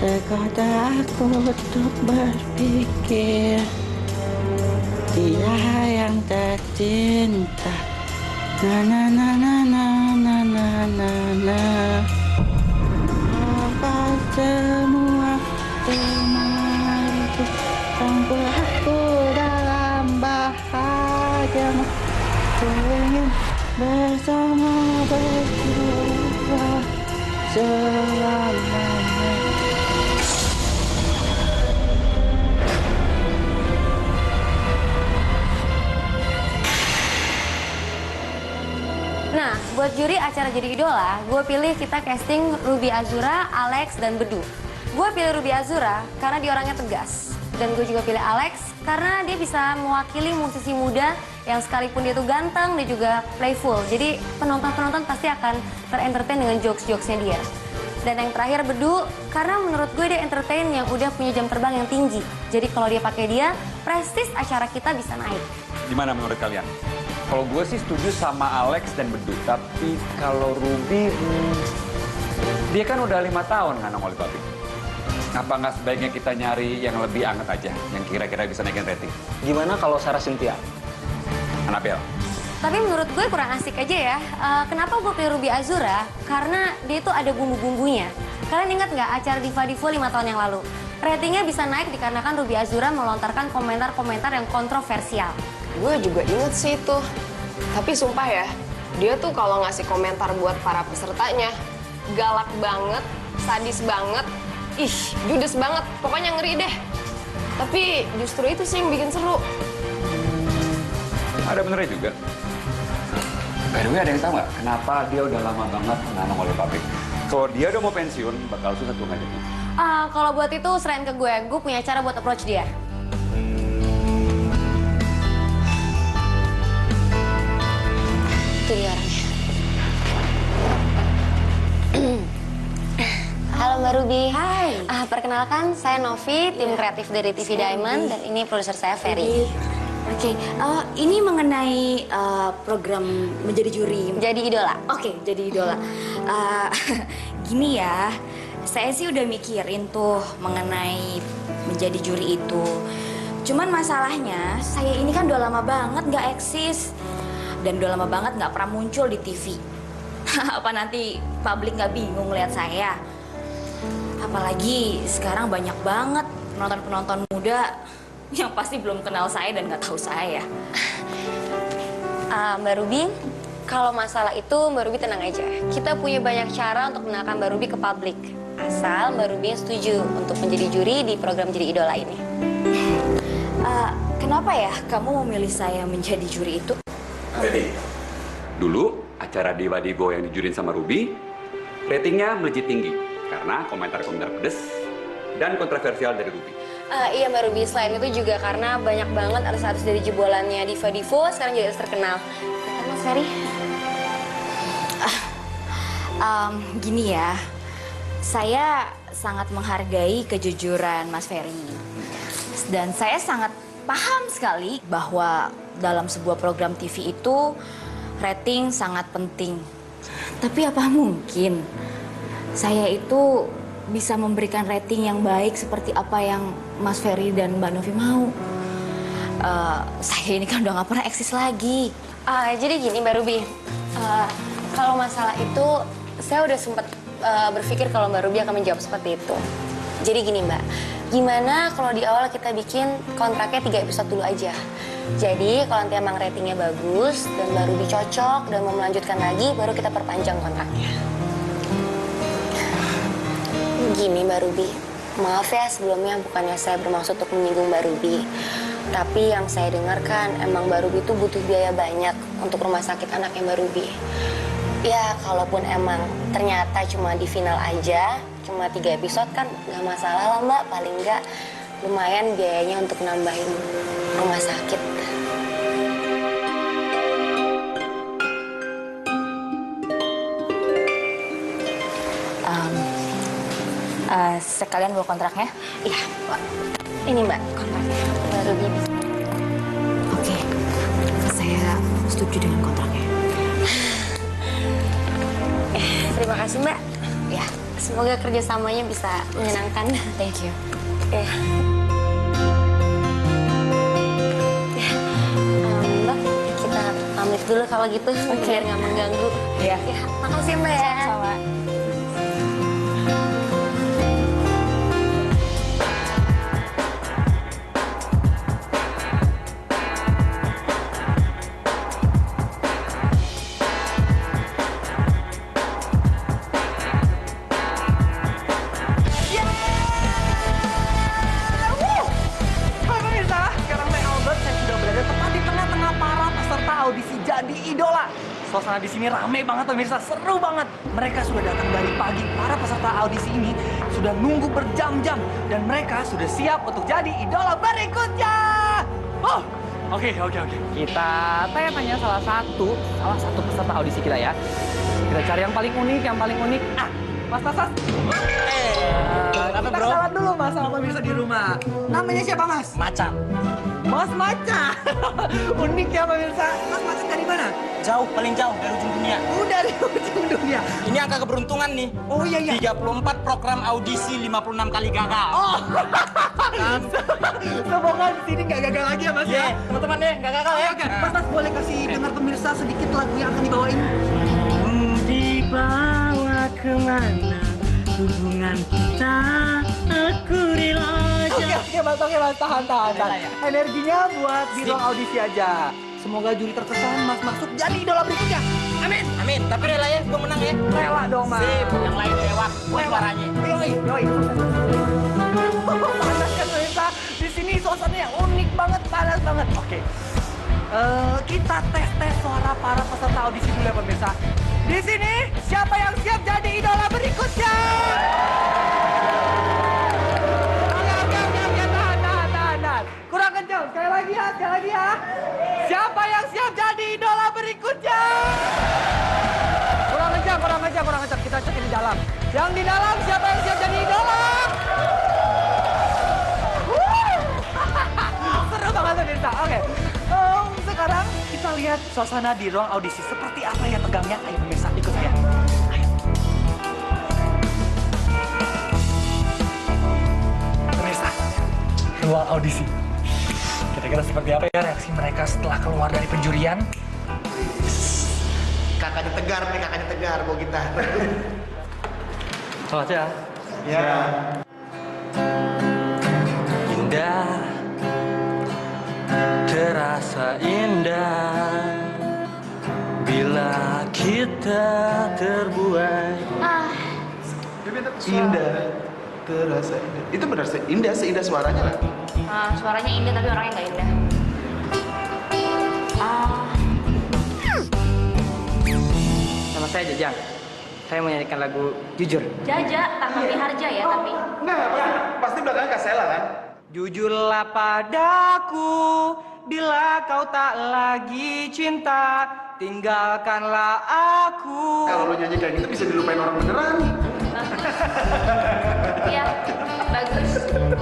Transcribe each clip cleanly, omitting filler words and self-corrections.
tergoda aku untuk berpikir dia yang tercinta. Na na na na na na na na na. Apa semua itu campur aku dalam bahagia. Ku ingin bersama berdua selamanya. Nah, buat juri acara Jadi Idola, gue pilih kita casting Ruby Azura, Alex, dan Bedu. Gue pilih Ruby Azura karena dia orangnya tegas. Dan gue juga pilih Alex karena dia bisa mewakili musisi muda yang sekalipun dia tuh ganteng, dia juga playful. Jadi penonton-penonton pasti akan terentertain dengan jokes-jokesnya dia. Dan yang terakhir Bedu, karena menurut gue dia entertain yang udah punya jam terbang yang tinggi. Jadi kalau dia pakai dia, prestis acara kita bisa naik. Gimana menurut kalian? Kalau gue sih setuju sama Alex dan Bedu, tapi kalau Ruby, dia kan udah 5 tahun nggak nongol di pabrik. Kenapa nggak sebaiknya kita nyari yang lebih anget aja, yang kira-kira bisa naikin rating? Gimana kalau Sarah Cynthia? Anabel. Tapi menurut gue kurang asik aja ya. Kenapa gue pilih Ruby Azura? Karena dia tuh ada bumbu-bumbunya. Kalian ingat nggak acara Diva Divo 5 tahun yang lalu? Ratingnya bisa naik dikarenakan Ruby Azura melontarkan komentar-komentar yang kontroversial. Gue juga inget sih itu. Tapi sumpah ya, dia tuh kalau ngasih komentar buat para pesertanya, galak banget, sadis banget, judes banget, pokoknya ngeri deh. Tapi justru itu sih yang bikin seru. Ada benernya juga. By the way, ada yang tahu nggak kenapa dia udah lama banget nggak nongol di pabrik? Kalau dia udah mau pensiun, bakal susah tuh nggak jadi. Kalau buat itu selain ke gue punya cara buat approach dia. Itu dia orangnya. Halo Mbak Ruby. Hai. Perkenalkan, saya Novi, tim kreatif dari TV Diamond, dan ini produser saya Ferry. Oke, ini mengenai program menjadi juri. Jadi idola. Oke, jadi idola. Gini ya, saya sih udah mikirin tuh mengenai menjadi juri itu. Cuman masalahnya, saya ini kan udah lama banget nggak eksis. Dan udah lama banget nggak pernah muncul di TV. Apa nanti publik nggak bingung lihat saya? Apalagi sekarang banyak banget penonton-penonton muda yang pasti belum kenal saya dan nggak tahu saya. Mbak Ruby, kalau masalah itu Mbak Ruby tenang aja. Kita punya banyak cara untuk mengenalkan Mbak Ruby ke publik. Asal Mbak Ruby setuju untuk menjadi juri di program Jadi Idola ini. Kenapa ya kamu memilih saya menjadi juri itu? Ready? Dulu, acara Diva Divo yang dijurin sama Ruby, ratingnya melejit tinggi karena komentar-komentar pedes dan kontroversial dari Ruby. Iya Mbak Ruby, selain itu juga karena banyak banget artis-artis dari jebolannya Diva Divo sekarang jadi artis terkenal. Kan Mas Ferry? Gini ya, saya sangat menghargai kejujuran Mas Ferry. Dan saya sangat paham sekali bahwa dalam sebuah program TV itu rating sangat penting. Tapi apa mungkin saya itu bisa memberikan rating yang baik seperti apa yang Mas Ferry dan Mbak Novi mau? Saya ini kan udah nggak pernah eksis lagi. Jadi gini Mbak Ruby, kalau masalah itu saya udah sempat berpikir kalau Mbak Ruby akan menjawab seperti itu. Jadi gini Mbak, gimana kalau di awal kita bikin kontraknya 3 episode dulu aja. Jadi kalau nanti emang ratingnya bagus dan Mbak Ruby cocok dan mau melanjutkan lagi, baru kita perpanjang kontraknya. Gini Mbak Ruby, maaf ya sebelumnya bukannya saya bermaksud untuk menyinggung Mbak Ruby. Tapi yang saya dengarkan emang Mbak Ruby itu butuh biaya banyak untuk rumah sakit anaknya Mbak Ruby. Ya kalaupun emang ternyata cuma di final aja, cuma 3 episode kan nggak masalah lah Mbak. Paling nggak lumayan biayanya untuk nambahin rumah sakit. Sekalian bawa kontraknya? Iya, Mbak. Ini Mbak kontraknya. Mbak Ruby. Oke, saya setuju dengan kontraknya. Terima kasih Mbak. Ya. Semoga kerjasamanya bisa menyenangkan. Thank you. Ya. Mbak, kita pamit dulu kalau gitu, biar nggak mengganggu. Iya. Ya, makasih Mbak ya. Sama. Hai pemirsa, sekarang saya Albert, saya sudah berada tepat di tengah-tengah para peserta audisi Jadi Idola. Suasana di sini rame banget pemirsa, seru banget. Mereka sudah datang dari pagi, para peserta audisi ini sudah nunggu berjam-jam dan mereka sudah siap untuk jadi idola berikutnya. Oh, oke. Kita tanya-tanya salah satu peserta audisi kita ya. Kita cari yang paling unik. Ah, Mas Tasas. Kita kenalan dulu Mas sama pemirsa di rumah. Namanya siapa Mas? Macan. Mas Macan. Unik ya pemirsa. Mas Macan dari mana? Jauh, paling jauh dari ujung dunia. Dari ujung dunia. Ini angka keberuntungan nih. Oh iya. 34 program audisi, 56 kali gagal. Oh. Semoga di sini nggak gagal lagi ya Mas ya. Teman-teman deh, nggak gagal ya. Oke. Mas boleh kasih dengar pemirsa sedikit lagu yang akan dibawain? Dibawa kemana hubungan kita, aku rela aja. Oke Mas, tahan. Energinya buat di ruang audisi aja. Semoga juri terkesan Mas masuk jadi idola berikutnya. Amin. Tapi rela ya, gue menang ya. Rela dong Mas. Sip, yang lain lewat. Buat suaranya. Yoi. Panas kan pemirsa? Di sini suasananya unik banget, panas banget. Oke. Kita tes suara para peserta audisi dulu ya pemirsa. Di sini siapa yang siap jadi idola berikutnya? Oke, tahan. Kurang kencang, sekali lagi ya. Siapa yang siap jadi idola berikutnya? Kurang kencang. Kita cek di dalam. Yang di dalam siapa yang siap jadi idola? Seru banget pemirsa. Oke. Sekarang kita lihat suasana di ruang audisi seperti apa ya tegangnya. Ayo pemirsa, ikut saya. Ayo. Pemirsa, ruang audisi. Kira-kira seperti apa ya reaksi mereka setelah keluar dari penjurian? Kakaknya tegar mau kita. Selamat ya. Ya. Indah, terasa indah bila kita terbuai. Indah, terasa indah. Itu benar seindah suaranya lah. Suaranya indah tapi orangnya nggak indah. Nama saya Jajang. Saya mau nyanyikan lagu Jujur. Jaja tanpa Miharja ya tapi. Enggak, pasti belakangnya Kak Sela kan? Jujurlah padaku, bila kau tak lagi cinta, tinggalkanlah aku. Kalau lo nyanyi kayak gitu bisa dilupain orang beneran. Iya, bagus.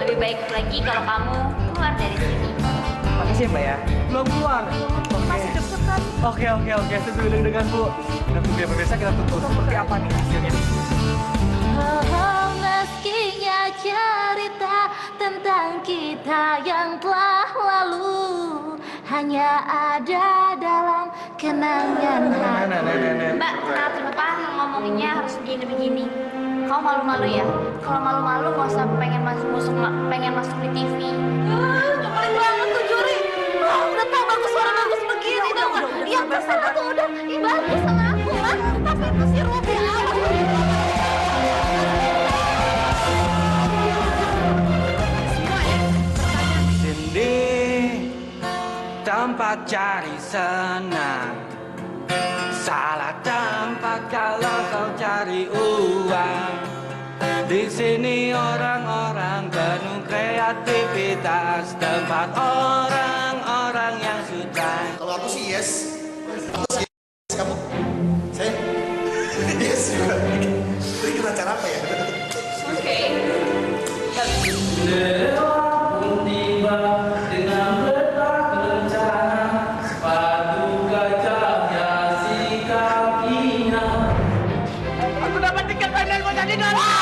Lebih baik lagi kalau kamu keluar dari sini. Makasih Mbak ya. Belum keluar. Masih deket kan? Oke. Sesuai dengan Bu. Kita tunggu ya pemirsa, kita tunggu seperti apa nih hasilnya. Oh, meskinya cerita tentang kita yang telah lalu hanya ada dalam kenangan hati. Mbak, kenapa ngomonginnya harus begini-begini? Kau malu-malu ya? Kalau malu-malu nggak usah pengen masuk di TV. Nyebelin banget tuh juri. Udah tau bagus suara bagus begini dong. Ya terserah tuh udah. Bagus sama aku lah. Tapi itu si Ruby Sendiri tempat cari senang, salah tempat kalau kau cari uang. Di sini orang-orang penuh kreativitas, tempat orang-orang yang suka. Kalau aku sih yes. Kamu? Saya? Yes juga. Kira-kira cara apa ya? Oke. Pun tiba dengan letak rencana, sepatu gajahnya si kakinya. Aku dapat tiket final mau jadi idola.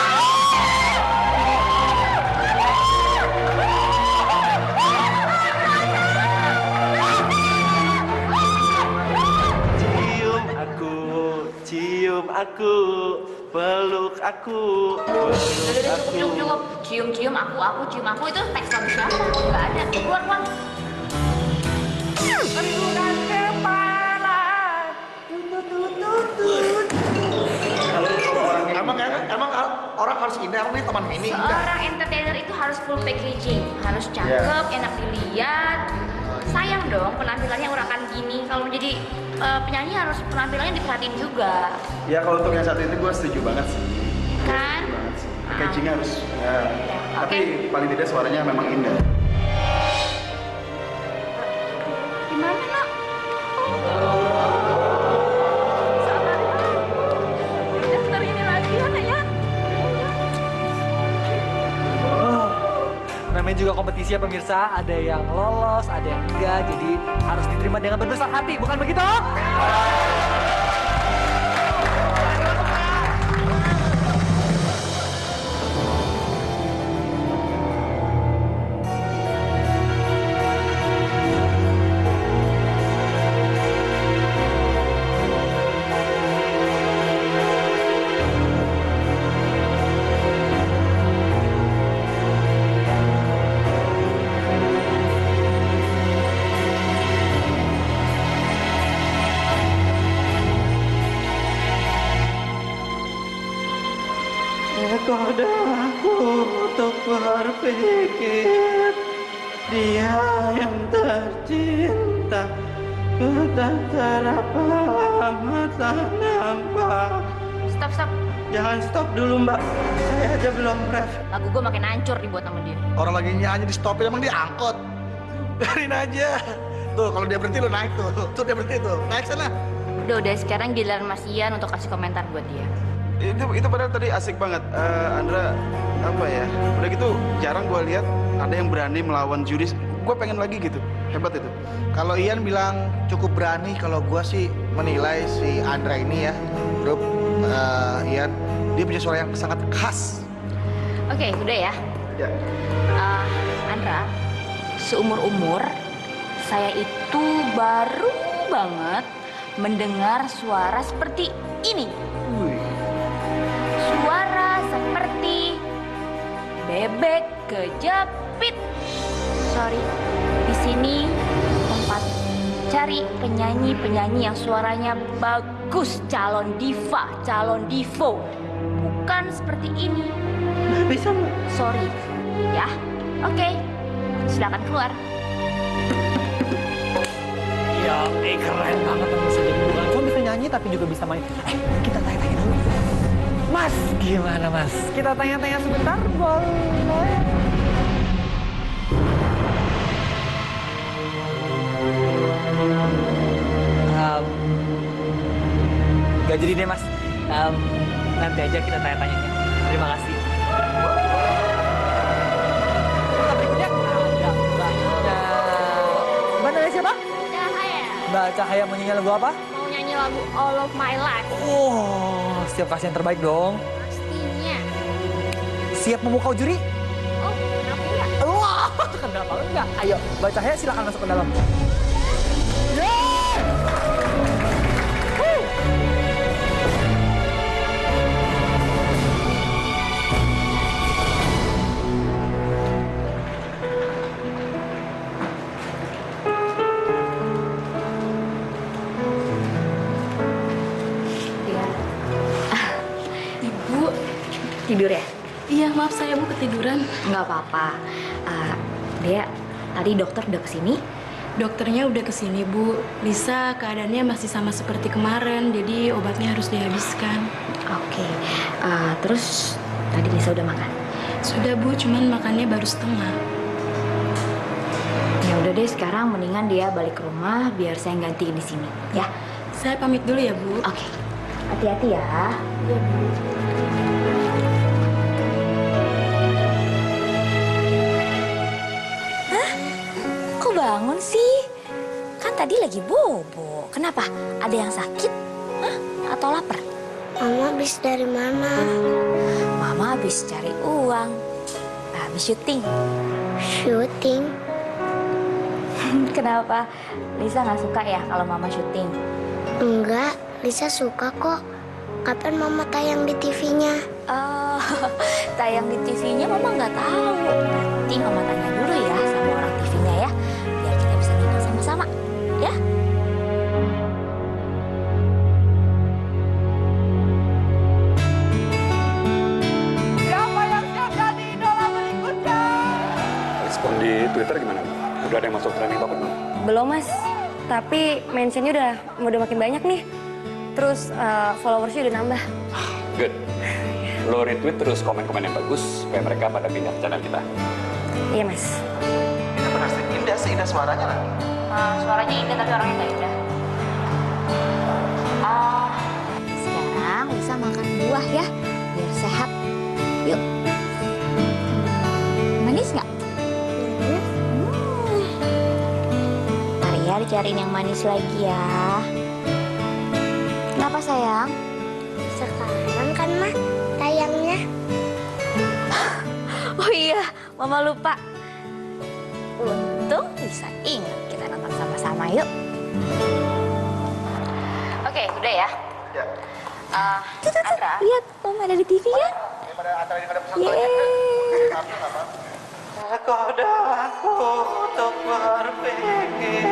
aku, peluk aku, Udah, cukup. Cium aku, cium aku itu teks lagu siapa? Nggak ada. Keluar. Renungan kepala. Emang orang harus indah, emang ini teman Mini indah. Seorang entertainer itu harus full packaging, harus cakep, enak dilihat. Sayang dong penampilannya urakan gini. Kalau menjadi penyanyi harus penampilannya diperhatiin juga, Ya kalau untuk yang satu itu gue setuju banget sih. kan? Packagingnya harus, ya. Tapi paling tidak suaranya memang indah. Gimana nak? Daftar ini lagi ya? Namanya juga kompetisi ya pemirsa, ada yang lolos, ada yang enggak, jadi harus diterima dengan berbesar hati, bukan begitu? Terkadang aku untuk berpikir dia yang tercinta, tak terapa mata nampak. Stop. Jangan stop dulu mbak, saya aja belum ref. Lagu gue makin hancur dibuat sama dia. Orang lagi nyanyi di stopin emang dia angkot. Biarin aja. Tuh kalau dia berhenti lu naik tuh. Tuh dia berhenti tuh. Naik sana. Udah sekarang giliran Mas Ian untuk kasih komentar buat dia. Itu padahal tadi asik banget. Andra, apa ya? Udah gitu jarang gue lihat ada yang berani melawan juri. Gue pengen lagi gitu. Hebat itu. Kalau Ian bilang cukup berani, kalau gua sih menilai si Andra ini ya, grup Ian, dia punya suara yang sangat khas. Oke, udah ya. Ya. Andra, seumur-umur saya itu baru banget mendengar suara seperti ini. Suara seperti bebek kejepit. Sorry, di sini tempat cari penyanyi-penyanyi yang suaranya bagus, calon diva, calon divo. Bukan seperti ini. Bisa mbak? Sorry, ya. Oke, silakan keluar. Ya, keren banget yang bisa jadi bukan cuma bisa nyanyi tapi juga bisa main. Kita tanya-tanya dulu. Mas, gimana mas? Kita tanya-tanya sebentar, boleh? Gak jadi deh mas. Nanti aja kita tanya-tanyanya. Terima kasih. Kita berikutnya ada Mbak namanya siapa? Cahaya, Mbak Cahaya mau nyanyi lagu apa? mau nyanyi lagu All of My Life. Oh, siap kasih yang terbaik dong. Pastinya. Siap memukau juri? Oh, kenapa enggak? Wah, kenapa enggak? Ayo, Mbak Cahaya silakan masuk ke dalam. Ibu tidur ya? Iya, maaf saya Bu ketiduran. Nggak apa-apa. Dia tadi dokter udah kesini. Dokternya udah kesini Bu. Lisa keadaannya masih sama seperti kemarin, jadi obatnya harus dihabiskan. Oke. Terus tadi Lisa udah makan? Sudah Bu, cuman makannya baru setengah. Ya udah deh, sekarang mendingan dia balik ke rumah biar saya gantiin di sini, ya. Saya pamit dulu ya Bu. Oke. Hati-hati ya. Iya Bu. Kok bangun sih? Kan tadi lagi bobo. Kenapa? Ada yang sakit? Hah? Atau lapar? Mama habis dari mana? Mama habis cari uang. Habis syuting. Syuting? Kenapa? Lisa nggak suka ya kalau Mama syuting? Enggak, Lisa suka kok. kapan Mama tayang di TV-nya? Tayang di TV-nya Mama nggak tahu. Nanti Mama tanya dulu ya sama orang TV-nya ya, biar kita bisa nonton sama-sama, ya. Siapa yang siap jadi idola berikutnya? Respon di Twitter gimana? Udah ada yang masuk trending topik belum? Belum mas, tapi mentionnya udah makin banyak nih. Terus followersnya udah nambah. Good. Lo retweet terus komen-komen yang bagus supaya mereka pada pindah ke channel kita. Iya mas. Itu benar sih, indah suaranya lagi. Suaranya indah tapi orangnya nggak indah. Sekarang bisa makan buah ya, biar sehat. Yuk. Manis nggak? Ntar ya dicariin yang manis lagi ya. Kenapa sayang? Sekarang kan mah tayangnya. Oh iya, Mama lupa. Untung bisa ingat kita nonton sama-sama yuk. Oke, udah ya. Ya. Andra, lihat Mama ada di TV ya. Daripada antara ini ada pesan Yeay. Aku udah laku untuk berpikir.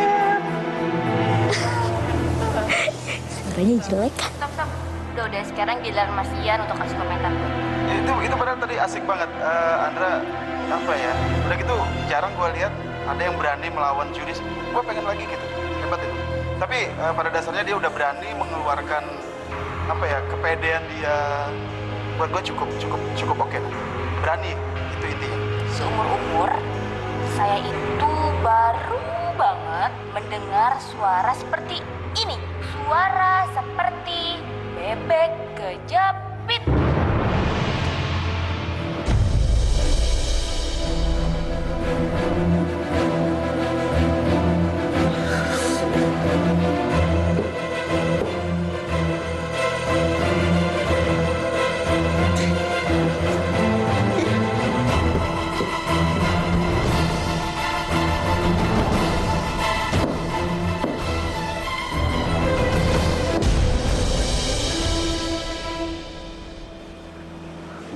Suaranya jelek kan? Stop. Udah sekarang giliran Mas Ian untuk kasih komentar. Itu benar tadi asik banget. Andra, apa ya? Udah gitu jarang gue lihat ada yang berani melawan juri. Gue pengen lagi gitu. Hebat itu. Tapi pada dasarnya dia udah berani mengeluarkan apa ya, kepedean dia. Buat gue cukup oke. Berani, itu intinya. Seumur-umur, saya itu baru banget mendengar suara seperti ini. Suara seperti bebek kejepit.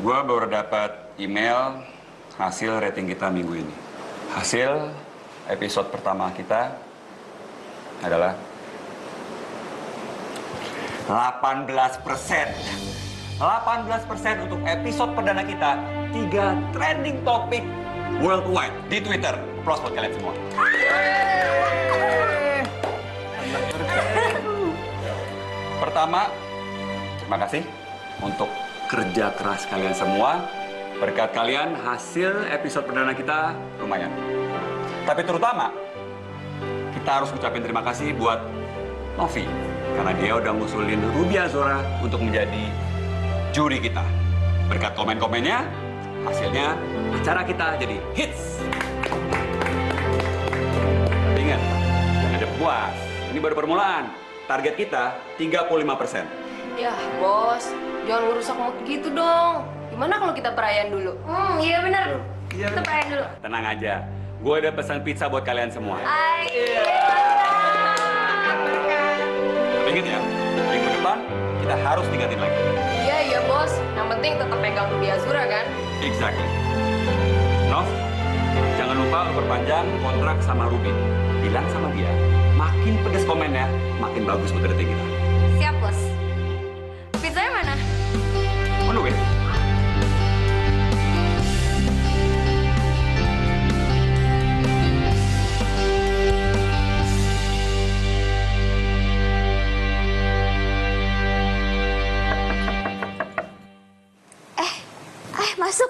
Gua baru dapat email hasil rating kita minggu ini. Hasil episode pertama kita adalah 18%. 18% untuk episode perdana kita. 3 trending topik worldwide di Twitter. Applause buat kalian semua. Pertama, terima kasih untuk kerja keras kalian semua. Berkat kalian, hasil episode perdana kita lumayan. Tapi terutama, kita harus ucapin terima kasih buat Novi. Karena dia udah ngusulin Ruby Azura untuk menjadi juri kita. Berkat komen-komennya, hasilnya acara kita jadi hits. Tapi ingat, jangan ada puas. Ini baru permulaan. Target kita 35%. Ya, bos, jangan ngerusak mood gitu dong. Gimana kalau kita perayaan dulu? Iya bener. Kita perayaan dulu. Tenang aja, gue udah pesan pizza buat kalian semua. Tapi ingat ya, minggu depan kita harus tingkatin lagi. Iya, bos. Yang penting tetap pegang Ruby Azura kan? Exactly. Nov, jangan lupa perpanjang kontrak sama Ruby. Bilang sama dia, makin pedes komennya, makin bagus buat rating kita. Siap bos. Pizzanya mana? On the way.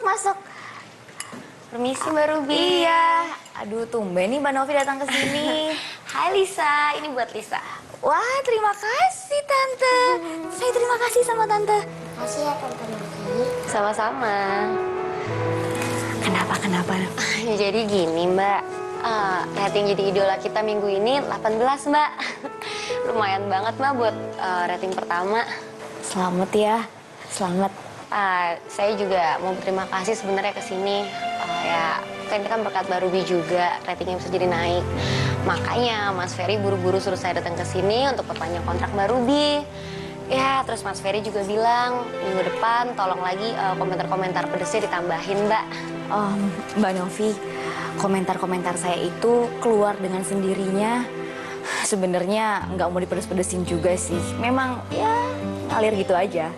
Masuk. Permisi Mbak Ruby. Iya. Aduh, tumben nih Mbak Novi datang ke sini. Hai Lisa, ini buat Lisa. Wah, terima kasih Tante. Saya terima kasih sama Tante. Makasih ya Tante Novi. Sama-sama. Kenapa? Jadi gini Mbak, rating jadi idola kita minggu ini 18 Mbak. Lumayan banget Mbak buat rating pertama. Selamat ya, selamat. Saya juga mau berterima kasih sebenarnya ke sini. Ya, ini kan berkat Mbak Ruby juga ratingnya bisa jadi naik. Makanya Mas Ferry buru-buru suruh saya datang ke sini untuk perpanjang kontrak Mbak Ruby. Ya, terus Mas Ferry juga bilang minggu depan tolong lagi komentar-komentar pedesnya ditambahin, Mbak. Mbak Novi, komentar-komentar saya itu keluar dengan sendirinya. Sebenarnya nggak mau dipedes-pedesin juga sih. Memang ya ngalir gitu aja.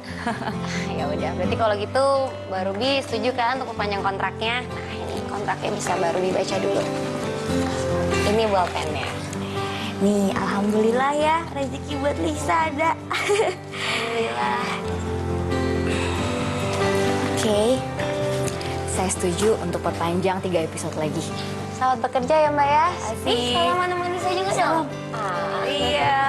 Ya udah, berarti kalau gitu Mbak Ruby setuju kan untuk perpanjang kontraknya? Nah, ini kontraknya bisa Mbak Ruby baca dulu. Ini bolpennya. Nih, alhamdulillah ya, rezeki buat Lisa ada. Alhamdulillah. Oke, saya setuju untuk perpanjang 3 episode lagi. Selamat bekerja ya Mbak ya. Asik. Salam menemani saya juga dong. Iya.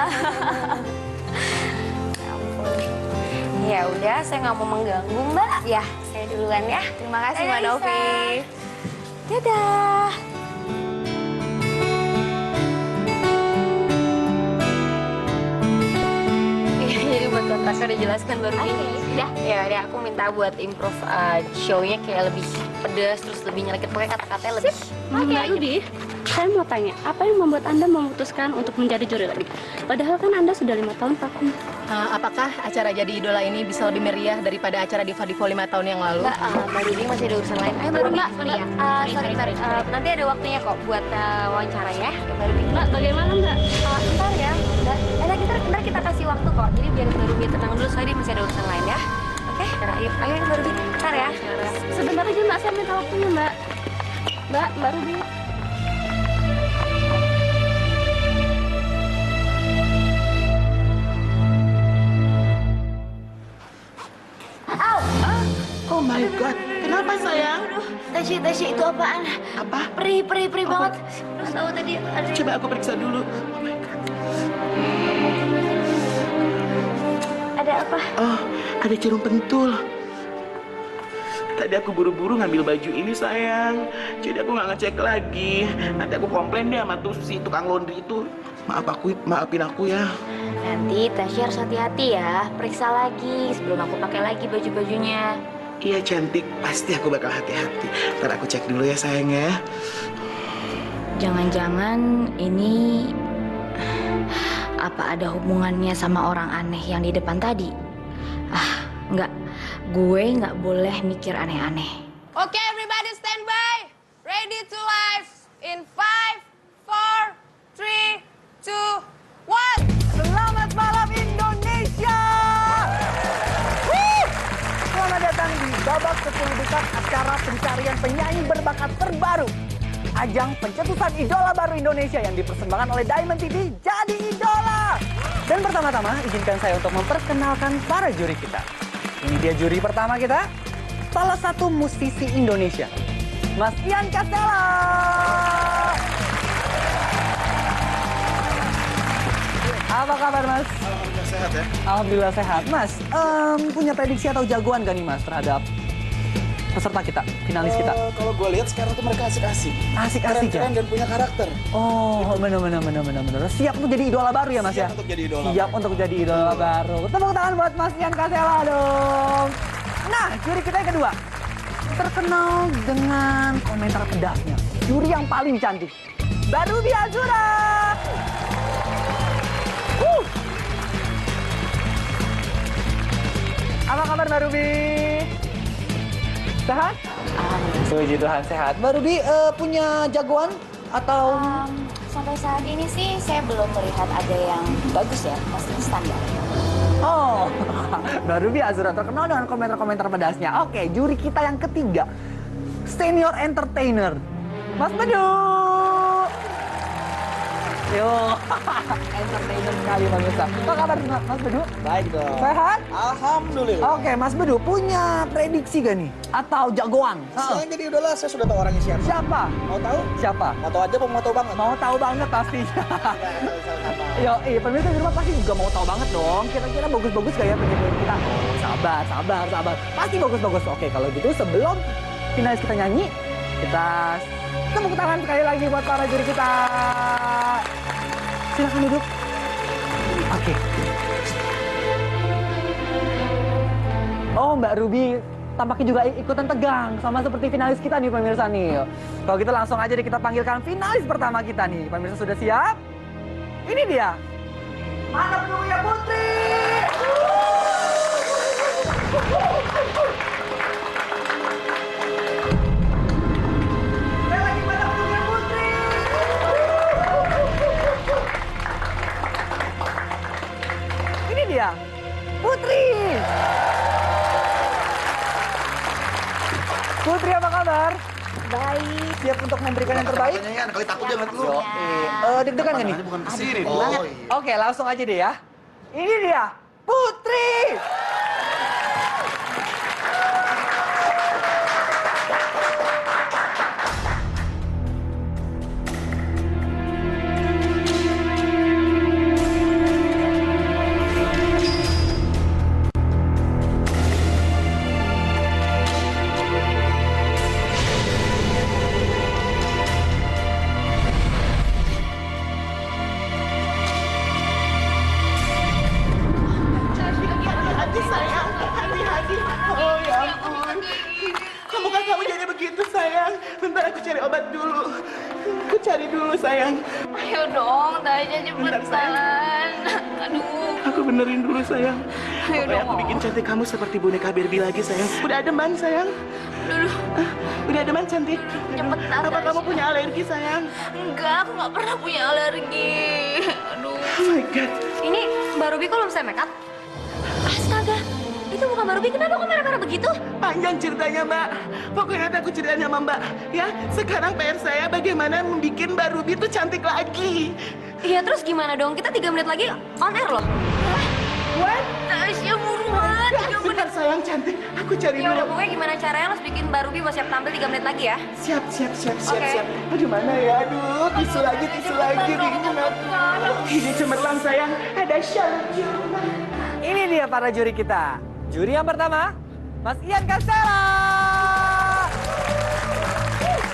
Ya udah, saya nggak mau mengganggu Mbak. Ya, saya duluan ya. Terima kasih Mbak Dadah, Novi. Lisa. Dadah. Jadi buat kontraknya udah jelaskan baru ini. Udah, ya aku minta buat improve show-nya kayak lebih pedas, terus lebih nyelekit. Pokoknya kata-katanya lebih Oke, Rudy, saya mau tanya, apa yang membuat Anda memutuskan untuk menjadi juri lagi? Padahal kan Anda sudah 5 tahun vakum. Apakah acara Jadi Idola ini bisa lebih meriah daripada acara Diva-Divo 5 tahun yang lalu? Mbak Rudy masih ada urusan lain. Ayo Mbak Rudy, sorry. Nanti ada waktunya kok buat wawancara ya, Mbak Rudy. Mbak, bagaimana Mbak? Ntar ya, ntar kita kasih waktu kok. Jadi biar Mbak Rudy tenang dulu, soalnya dia masih ada urusan lain ya. Oke, ayo Mbak Rudy, ntar ya. Sebentar aja Mbak, saya minta waktunya Mbak. Mbak Rudy. Oh my God, kenapa sayang? Tasya itu apaan? Apa? Perih banget. Terus tahu tadi ada... Coba aku periksa dulu. Oh my God. Ada apa? Oh, ada jarum pentul. Tadi aku buru-buru ngambil baju ini sayang. Jadi aku nggak ngecek lagi. Nanti aku komplain deh sama tuh si tukang laundry itu. Maafin aku ya. Nanti Tasya harus hati-hati ya. Periksa lagi sebelum aku pakai lagi baju-bajunya. Iya cantik, pasti aku bakal hati-hati. Ntar aku cek dulu ya sayang ya. Jangan-jangan ini apa ada hubungannya sama orang aneh yang di depan tadi? Enggak. Gue nggak boleh mikir aneh-aneh. Oke, everybody stand by. Ready to live in 5, 4, 3, 2, 1. Selamat malam Indonesia! Selamat datang di babak 10 besar acara pencarian penyanyi berbakat terbaru. Ajang pencetusan idola baru Indonesia yang dipersembahkan oleh Diamond TV Jadi Idola. Dan pertama-tama izinkan saya untuk memperkenalkan para juri kita. Ini dia juri pertama kita, salah satu musisi Indonesia, Mas Ian Castella. Apa kabar Mas? Alhamdulillah sehat ya. Alhamdulillah sehat. Mas, punya prediksi atau jagoan gak nih Mas terhadap peserta kita, finalis kita? Kalau gue lihat sekarang tuh mereka asik-asik. Asik-asik ya? Keren dan punya karakter. Oh, bener. Siap untuk jadi idola baru ya Mas ya? Siap untuk jadi idola. Siap untuk jadi idola baru. Tepuk tangan buat Mas Ian Castella dong. Nah, juri kita yang kedua. Terkenal dengan komentar pedasnya. Juri yang paling cantik. Mbak Ruby Azura. Apa kabar Mbak Ruby? Sehat? Puji Tuhan sehat. Mbak Ruby punya jagoan atau? Sampai saat ini sih saya belum melihat ada yang bagus ya, masih standar. Oh, Mbak Ruby Azura terkenal dengan komentar-komentar pedasnya. Oke, juri kita yang ketiga, senior entertainer, Mas Bedu. Yo, entertainer sekali pemirsa. Apa kabar Mas Bedu? Baik dong. Sehat? Alhamdulillah. Oke, Mas Bedu punya prediksi gak nih? Atau jagoan? Saya yang jadi idola, saya sudah tahu orangnya siapa. Siapa? Mau tahu? Siapa? Mau tahu aja, mau tahu banget? Mau tahu banget pasti. Yo, pemirsa di rumah pasti juga mau tahu banget dong. Kira-kira bagus-bagus gak ya penyanyi kita? Sabar. Pasti bagus-bagus. Oke, kalau gitu sebelum finalis kita nyanyi, kita tepuk tangan sekali lagi buat para juri kita. Silakan duduk. Oke. Oh, Mbak Ruby tampaknya juga ikutan tegang sama seperti finalis kita nih pemirsa nih. Kalau gitu langsung aja deh kita panggilkan finalis pertama kita nih. Pemirsa sudah siap? Ini dia. Mana Putri? Lagi pada punya Putri. Ini dia, Putri. Putri apa kabar? Baik. Siap untuk memberikan yang terbaik? Kali takut jangan lu. Deg-degan nggak nih? Bukan kesini. Oke, langsung aja deh ya. Ini dia, Putri. Hati-hati sayang, hati-hati. Oh ya ampun. Kamu kan kamu jadi begitu sayang. Bentar aku cari obat dulu. Aku cari dulu sayang. Ayo dong, Tasya Bentar, cepetan. Aduh. Aku benerin dulu sayang. Ayo Pokoknya dong. aku bikin cantik kamu seperti boneka Barbie lagi sayang. Udah ademan sayang? Aduh. Udah ademan cantik? Cepetan, Apa kamu Tasya. punya alergi sayang? Enggak, aku nggak pernah punya alergi. Aduh. Oh my god. Ini Mbak Ruby kok belum saya make up? Astaga, itu bukan Mbak Ruby. Kenapa kok merah-merah begitu? Panjang ceritanya mbak. Pokoknya nanti aku ceritain sama mbak. Ya, sekarang PR saya bagaimana membuat Mbak Ruby itu cantik lagi. Iya, terus gimana dong? Kita 3 menit lagi on air loh. What? Tasya buruan. 3 menit. Bentar sayang cantik. Aku cari Ya udah, dulu. pokoknya gimana caranya harus bikin Mbak Ruby buat siap tampil 3 menit lagi ya. Siap. Oke. Aduh mana ya? Aduh, tisu lagi. Bingung aku. Ini cemerlang sayang. Ada syaratnya. Ini dia para juri kita. Juri yang pertama, Mas Ian Castella.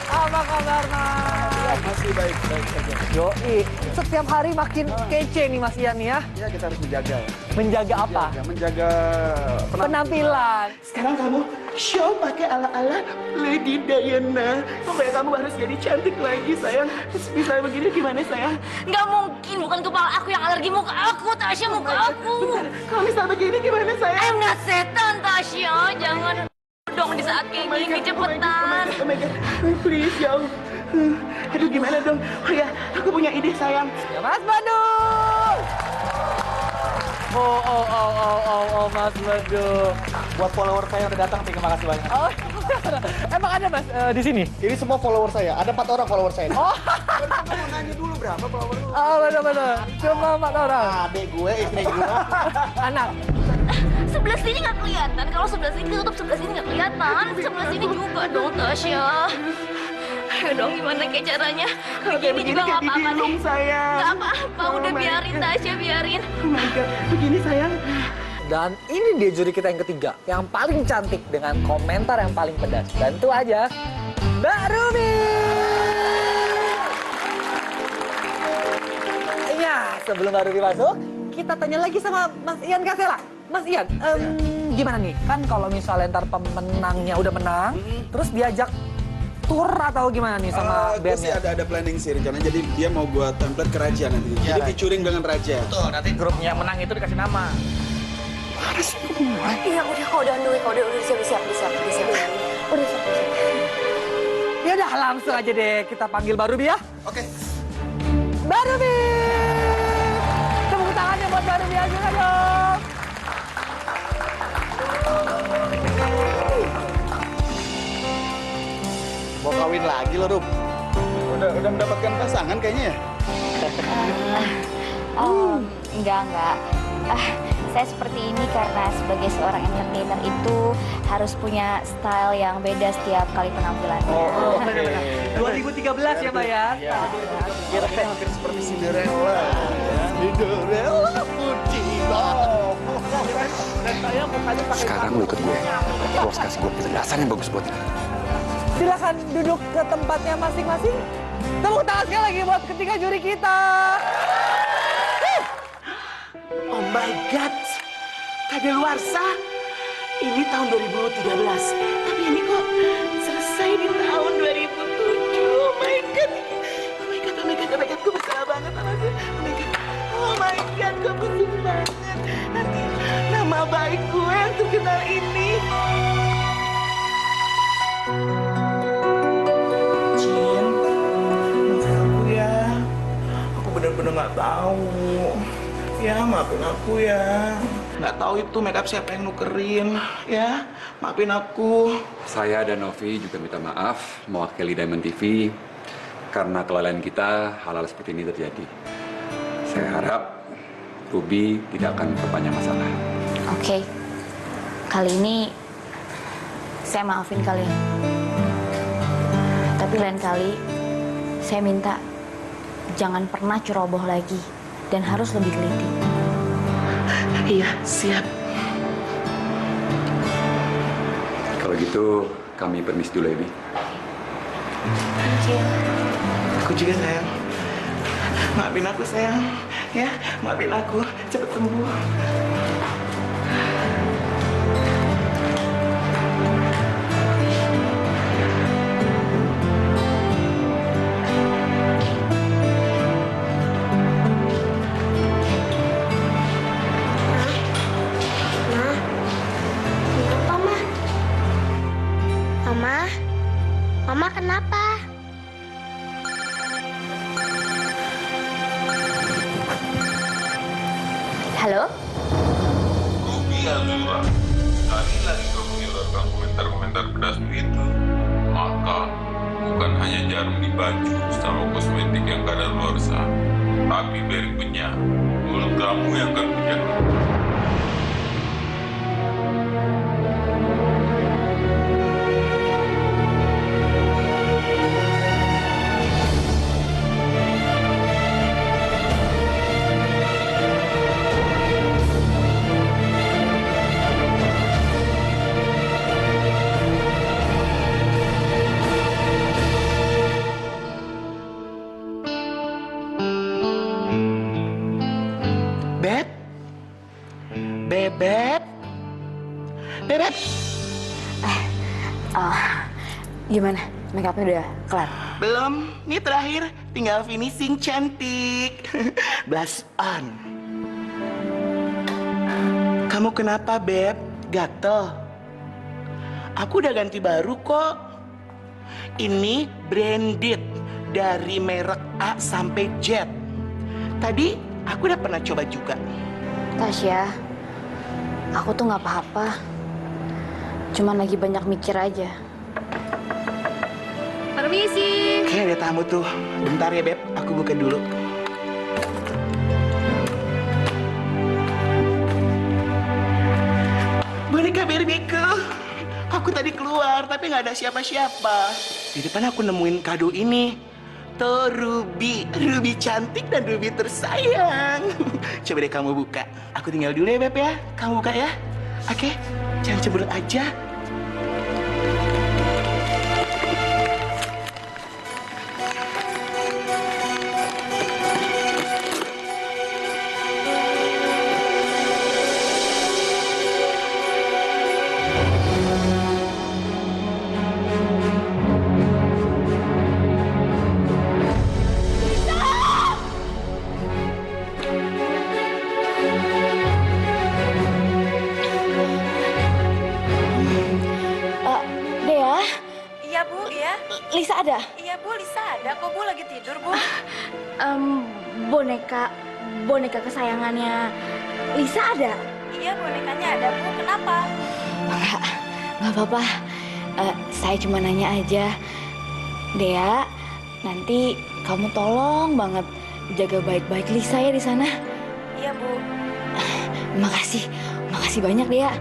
Apa kabar Mas? Masih baik saja. Yoi, setiap hari makin kece nih Mas Ian nih ya. Ya kita harus menjaga ya. Menjaga apa? Menjaga Penampilan. Sekarang kamu show pakai ala-ala Lady Diana. Pokoknya kamu harus jadi cantik lagi sayang. Bisa begini gimana sayang? Nggak mungkin, bukan kepala aku yang alergi, muka aku, Tasya, muka aku. Kalau misal begini gimana sayang? I'm not setan, Tasya. Jangan dong di saat kayak gini, cepetan. Oh my god, please ya Allah. Aduh gimana dong? Oh ya, aku punya ide sayang. Ya Mas Badung. Oh Mas Badung. buat follower saya yang udah datang, terima kasih banyak. Oh, emang ada Mas di sini? Ini semua follower saya. Ada 4 orang follower saya. Oh. Kamu nanya dulu berapa follower lu? Oh, benar-benar. Cuma 4 orang. Adik gue, istri gue. Anak. Sebelah sini nggak kelihatan. Kalau sebelah sini tutup, sebelah sini nggak kelihatan. Sebelah sini juga dong, Tasya. Ayo dong, gimana kayak caranya? Begini juga nggak apa-apa deh. Sayang. Nggak apa-apa, udah biarin Tasya, biarin. Oh my god, begini sayang. Dan ini dia juri kita yang ketiga, yang paling cantik dengan komentar yang paling pedas. Tentu aja, Mbak Ruby. Ya, sebelum Mbak Ruby masuk, kita tanya lagi sama Mas Ian Castella. Mas Ian, gimana nih? Kan kalau misalnya ntar pemenangnya udah menang, terus diajak tour atau gimana nih sama Gue sih bandnya? ada planning sih rencana. Jadi dia mau buat template ke Raja nanti. Jadi featuring dengan Raja. Betul, nanti grupnya yang menang itu dikasih nama. Iya, udah kok, udah siap. Udah siap. Ya udah, langsung aja deh kita panggil Mbak Ruby ya. Oke. Mbak Ruby! Tepuk tangannya buat Mbak Ruby aja dong. Mau kawin lagi lo, Rub? Udah mendapatkan pasangan kayaknya ya? Enggak. Saya seperti ini karena sebagai seorang entertainer itu harus punya style yang beda setiap kali penampilannya. Oh, benar-benar. 2013 ya, Mbak ya? Iya. Kira-kira hampir seperti Cinderella. Cinderella putih. Dan saya mukanya pakai Sekarang lu ikut gue. Gue harus kasih gue penjelasan yang bagus buat kita. Silakan duduk ke tempatnya masing-masing. Tepuk tangan sekali lagi buat ketiga juri kita. Oh my god, kadaluarsa. Ini tahun 2013, tapi ini kok selesai di tahun 2007. Oh my god, gue bersalah banget sama dia. Oh my god, gue pusing banget. Nanti nama baik gue untuk kenal ini. Cin, maafin aku ya. Aku bener-bener nggak tahu. Ya, maafin aku ya. Nggak tahu itu makeup siapa yang nukerin. Ya, maafin aku. Saya dan Novi juga minta maaf mewakili Diamond TV karena kelalaian kita hal-hal seperti ini terjadi. Saya harap Ruby tidak akan perpanjang masalah. Oke. Kali ini saya maafin kalian. Tapi lain kali saya minta jangan pernah ceroboh lagi dan harus lebih teliti. Iya, siap. Kalau gitu kami permisi dulu ya, Bi. Thank you. Aku juga sayang. Maafin aku sayang. Ya, maafin aku. Cepet sembuh. Mama kenapa? Halo? Ruby Azura, sekali lagi kamu mengeluarkan komentar-komentar pedas begitu, maka bukan hanya jarum di baju sama kosmetik yang kadaluarsa, tapi berikutnya mulut kamu yang akan kujaga. Beb? Bebek? Bebek? Gimana? Makeupnya udah kelar? Belum, ini terakhir. Tinggal finishing cantik. Blush on. Kamu kenapa, Beb? Gatel? Aku udah ganti baru kok. Ini branded dari merek A sampai Z. Tadi aku udah pernah coba juga. Tasya, aku tuh nggak apa-apa. Cuman lagi banyak mikir aja. Permisi. Kayaknya ada tamu tuh. Bentar ya, Beb. Aku buka dulu. Boneka Barbieku. Aku tadi keluar, tapi nggak ada siapa-siapa. Di depan aku nemuin kado ini. Tuh Ruby. Ruby cantik dan Ruby tersayang. Coba deh kamu buka. Aku tinggal dulu ya, Beb ya. Kamu buka ya. Oke? Jangan cemberut aja. Dea, Iya, Bu, iya. Lisa ada? Iya, Bu, Lisa ada kok, Bu. Lagi tidur, Bu. Boneka kesayangannya Lisa ada? Iya, bonekanya ada, Bu. Kenapa? Nggak apa-apa. Saya cuma nanya aja. Dea, nanti kamu tolong banget jaga baik-baik Lisa ya di sana. Iya, Bu. Makasih banyak Dea.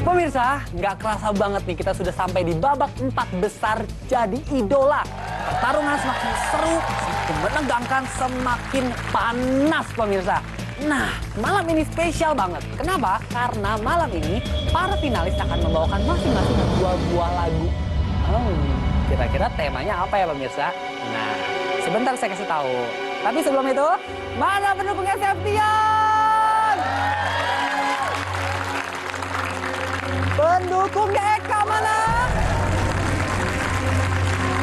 Pemirsa, nggak kerasa banget nih kita sudah sampai di babak 4 besar jadi idola. Pertarungan semakin seru, semakin menegangkan, semakin panas pemirsa. Nah, malam ini spesial banget. Kenapa? Karena malam ini para finalis akan membawakan masing-masing 2 buah lagu. Kira-kira temanya apa ya pemirsa? Nah, sebentar saya kasih tahu. Tapi sebelum itu, mana pendukungnya Septian? Pendukungnya Eka mana?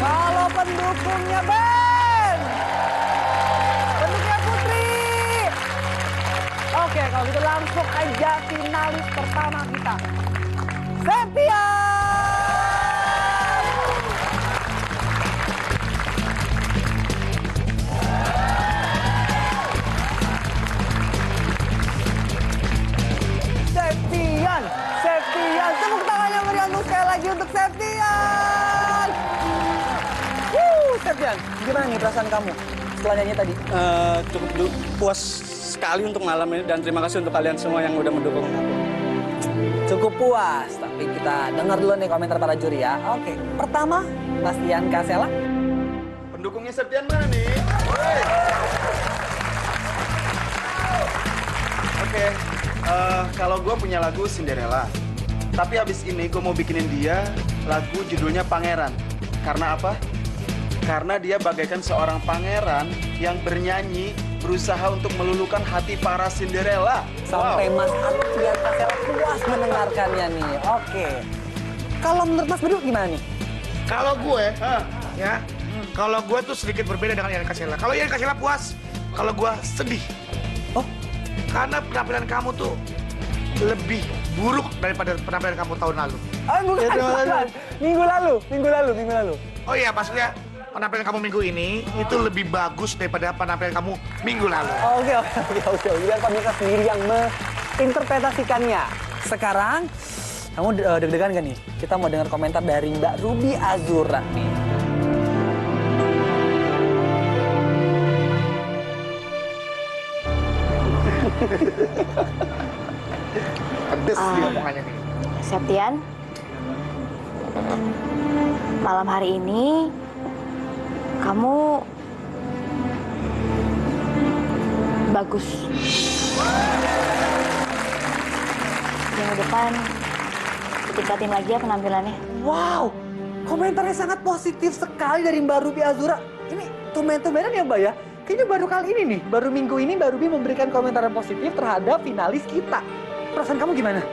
Kalau pendukungnya Ben. Pendukungnya Putri. Oke, kalau gitu langsung aja finalis pertama kita. Septian. Septian, tepuk tangan yang meriah untuk sekali lagi untuk Septian. Septian, gimana nih perasaan kamu setelah nyanyi tadi? Cukup puas sekali untuk malam ini dan terima kasih untuk kalian semua yang udah mendukung aku. Cukup puas, tapi kita dengar dulu nih komentar para juri ya. Oke, pertama, Bastian Kasela. Pendukungnya Septian mana nih? Oke, kalau gue punya lagu Cinderella. Tapi habis ini gue mau bikinin dia lagu judulnya Pangeran. Karena apa? Karena dia bagaikan seorang pangeran yang bernyanyi berusaha untuk meluluhkan hati para Cinderella. Sampai Mas Bastian Kasela puas mendengarkannya nih. Oke. Kalau menurut Mas Bedu gimana nih? Kalau gue, kalau gue tuh sedikit berbeda dengan Ian Kasela. Kalau Ian Kasela puas, kalau gue sedih. Oh? Karena penampilan kamu tuh lebih buruk daripada penampilan kamu tahun lalu. Oh, bukan. Minggu lalu. Oh iya, maksudnya penampilan kamu minggu ini itu lebih bagus daripada penampilan kamu minggu lalu. Oke. Biar pemirsa sendiri yang menginterpretasikannya. Sekarang, kamu deg-degan gak nih? Kita mau dengar komentar dari Mbak Ruby Azura nih. Pedes dia omongannya nih. Septian, malam hari ini kamu bagus. Minggu depan ditingkatin lagi ya penampilannya. Wow, komentarnya sangat positif sekali dari Mbak Ruby Azura. Ini tumben-tumbenan ya Mbak ya? Kayaknya baru kali ini nih, baru minggu ini Mbak Ruby memberikan komentar yang positif terhadap finalis kita. Perasaan kamu gimana?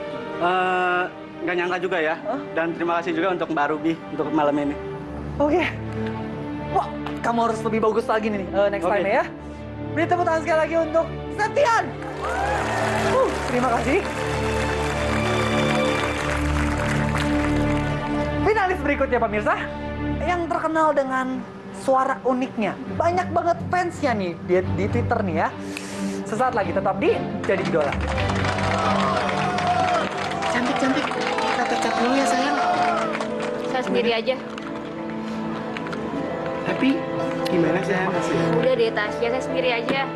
Nggak nyangka juga ya. Dan terima kasih juga untuk Mbak Ruby untuk malam ini. Oke. Wah, kamu harus lebih bagus lagi nih next time ya. Beri tepuk tangan sekali lagi untuk Septian. Terima kasih. Finalis berikutnya pemirsa, yang terkenal dengan suara uniknya. Banyak banget fansnya nih di Twitter nih ya. Sesaat lagi tetap di Jadi Idola. Cantik, kita cat dulu ya sayang. Saya sendiri aja. Tapi gimana sih? Udah deh Tasya, saya sendiri aja.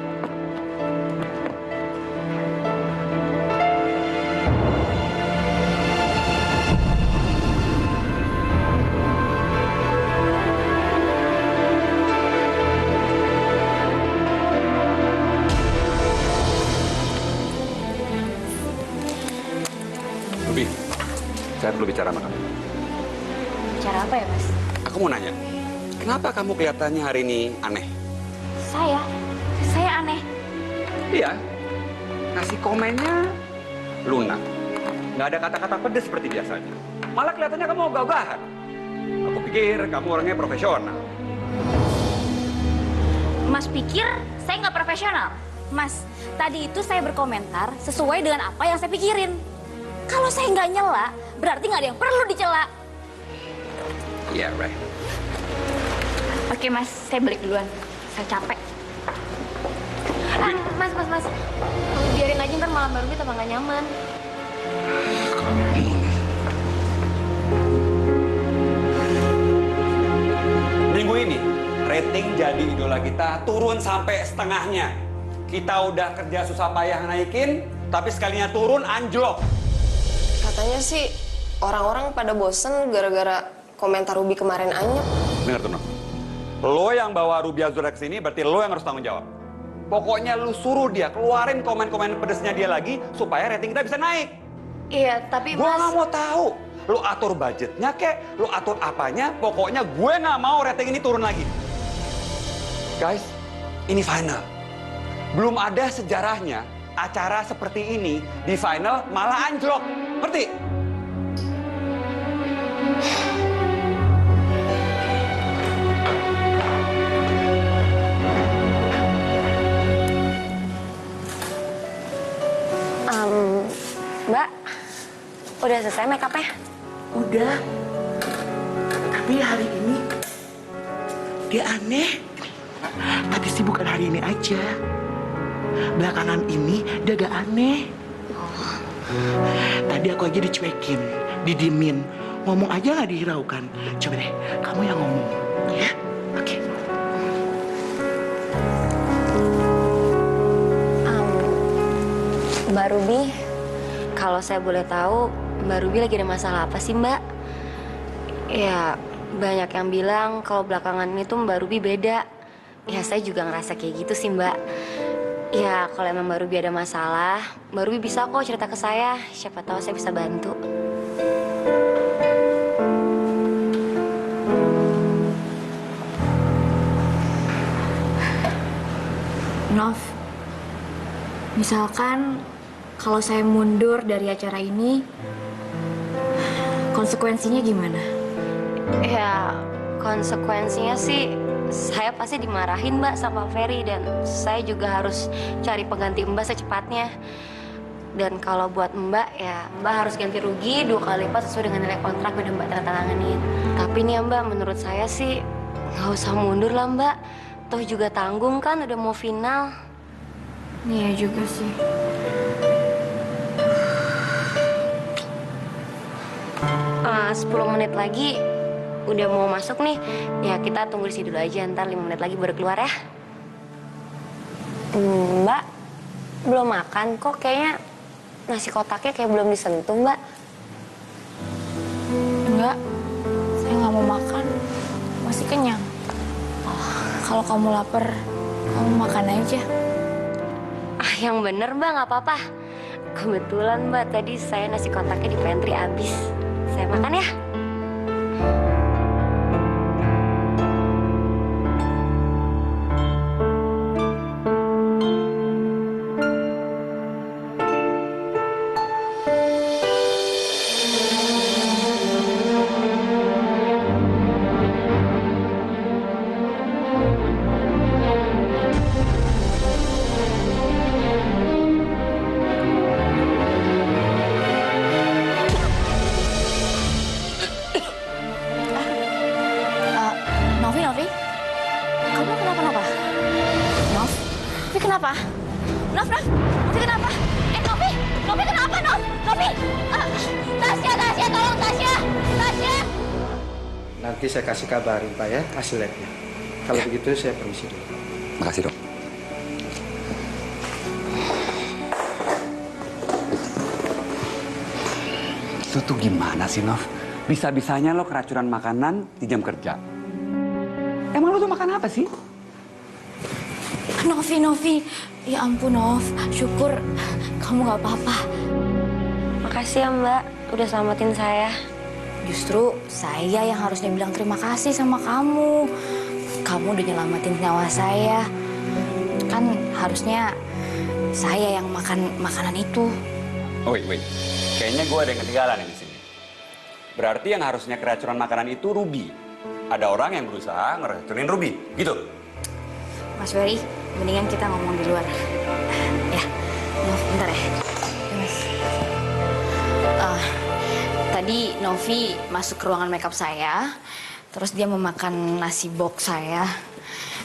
Ruby, saya perlu bicara sama kamu. Bicara apa ya, Mas? Aku mau nanya, kenapa kamu kelihatannya hari ini aneh? Saya aneh. Iya, ngasih komennya lunak. Nggak ada kata-kata pedes seperti biasanya. Malah kelihatannya kamu ogah-ogahan. Aku pikir kamu orangnya profesional. Mas pikir saya nggak profesional? Mas, tadi itu saya berkomentar sesuai dengan apa yang saya pikirin. Kalau saya nggak nyela, berarti nggak ada yang perlu dicela. Iya, right. Oke, Mas, saya balik duluan. Saya capek. Mas. Kalau biarin aja ntar malam baru tambah nggak nyaman. Minggu ini, rating Jadi Idola kita turun sampai setengahnya. Kita udah kerja susah payah naikin, tapi sekalinya turun anjlok. Katanya sih orang-orang pada bosen gara-gara komentar Ruby kemarin anyep. Dengar tuh, Noh. Lo yang bawa Ruby Azura ke sini, berarti lo yang harus tanggung jawab. Pokoknya lu suruh dia keluarin komen-komen pedesnya dia lagi supaya rating kita bisa naik. Iya, tapi Gua nggak mau tahu. Lu atur budgetnya kek, lu atur apanya, pokoknya gue nggak mau rating ini turun lagi. Guys, ini final. Belum ada sejarahnya acara seperti ini di final malah anjlok. Ngerti? selesai make up-nya? Udah. Tapi hari ini dia aneh. Tapi sih bukan hari ini aja. Belakangan ini dia agak aneh. Tadi aku aja dicuekin, didiemin. Ngomong aja nggak dihiraukan. Coba deh, kamu yang ngomong. Ya? Oke. Mbak Ruby, kalau saya boleh tahu, Mbak Ruby lagi ada masalah apa sih, Mbak? Ya, banyak yang bilang kalau belakangan ini tuh Mbak Ruby beda. Ya, saya juga ngerasa kayak gitu sih, Mbak. Ya, kalau emang Mbak Ruby ada masalah, Mbak Ruby bisa kok cerita ke saya. Siapa tahu saya bisa bantu. Nov, misalkan kalau saya mundur dari acara ini, konsekuensinya gimana? Ya, konsekuensinya sih saya pasti dimarahin, Mbak, sama Ferry. Dan saya juga harus cari pengganti Mbak secepatnya. Dan kalau buat Mbak, ya Mbak harus ganti rugi 2 kali lipat sesuai dengan nilai kontrak yang udah Mbak tandatanganin. Tapi nih ya Mbak, menurut saya sih nggak usah mundur lah Mbak. Toh juga tanggung kan, udah mau final. Iya juga sih. Ah, 10 menit lagi udah mau masuk nih. Ya kita tunggu di sini dulu aja, ntar 5 menit lagi baru keluar ya. Mbak, belum makan kok. Kayaknya nasi kotaknya kayak belum disentuh, Mbak. Enggak, saya nggak mau makan. Masih kenyang. Kalau kamu lapar, kamu makan aja. Ah, yang bener Mbak, nggak apa-apa. Kebetulan Mbak, tadi saya nasi kotaknya di pantry habis. Saya makan ya. Novi, kamu kenapa-napa? Novi kenapa? Novi kenapa? Novi kenapa, Novi? Tasya, tolong Tasya! Nanti saya kasih kabarin Pak ya, hasil labnya. Kalau begitu saya permisi dulu. Makasih dok. Itu tuh gimana sih Nov? Bisa-bisanya lo keracunan makanan di jam kerja. Emang lo tuh makan apa sih? Novi. Ya ampun, Nov. Syukur kamu nggak apa-apa. Makasih ya Mbak, udah selamatin saya. Justru saya yang harusnya bilang terima kasih sama kamu. Kamu udah nyelamatin nyawa saya. Kan harusnya saya yang makan makanan itu. Oh, wait. Kayaknya gue ada yang ketinggalan di sini. Berarti yang harusnya keracunan makanan itu Ruby. Ada orang yang berusaha ngeracunin Ruby, gitu? Mas Ferry, mendingan kita ngomong di luar. Ya, bentar ya. Mas. Tadi Novi masuk ke ruangan makeup saya, terus dia memakan nasi box saya,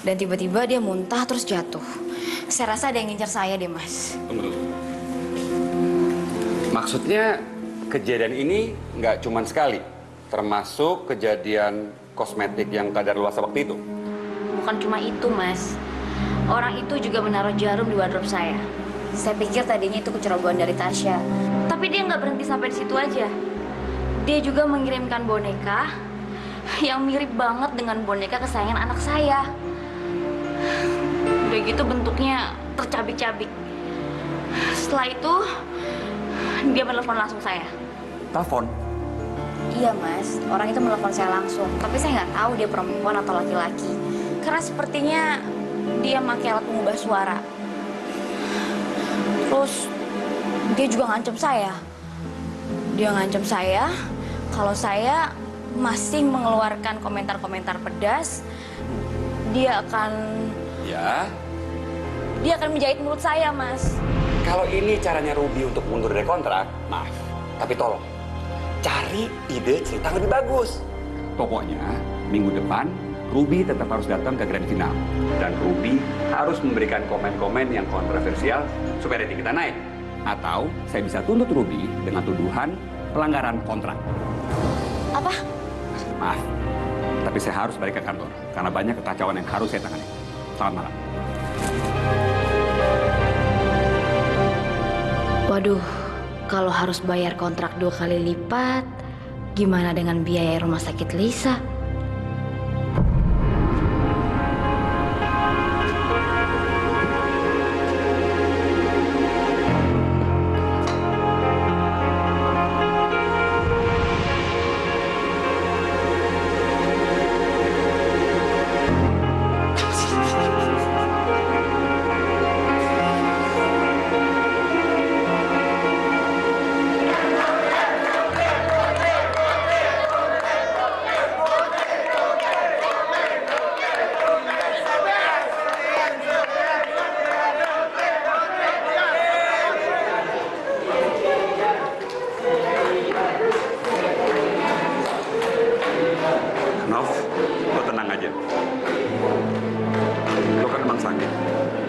dan tiba-tiba dia muntah terus jatuh. Saya rasa ada yang ngincar saya deh, Mas. Tunggu. Maksudnya kejadian ini nggak cuma sekali, termasuk kejadian kosmetik yang kadaluarsa waktu itu? Bukan cuma itu, Mas. Orang itu juga menaruh jarum di wardrobe saya. Saya pikir tadinya itu kecerobohan dari Tasya. Tapi dia nggak berhenti sampai di situ aja. Dia juga mengirimkan boneka yang mirip banget dengan boneka kesayangan anak saya. Udah gitu bentuknya tercabik-cabik. Setelah itu, dia menelepon langsung saya. Telepon? Iya, Mas. Orang itu menelepon saya langsung. Tapi saya nggak tahu dia perempuan atau laki-laki. Karena sepertinya dia pakai alat pengubah suara. Terus dia juga ngancam saya. Dia ngancam saya kalau saya masih mengeluarkan komentar-komentar pedas, dia akan... Ya? Dia akan menjahit mulut saya, Mas. Kalau ini caranya Ruby untuk mundur dari kontrak, maaf. Tapi tolong, cari ide cerita lebih bagus. Pokoknya minggu depan Ruby tetap harus datang ke grand final. Dan Ruby harus memberikan komen-komen yang kontroversial supaya rating kita naik. Atau saya bisa tuntut Ruby dengan tuduhan pelanggaran kontrak. Apa? Maaf, tapi saya harus balik ke kantor karena banyak kekacauan yang harus saya tangani. Selamat malam. Waduh, kalau harus bayar kontrak 2 kali lipat, gimana dengan biaya rumah sakit Lisa?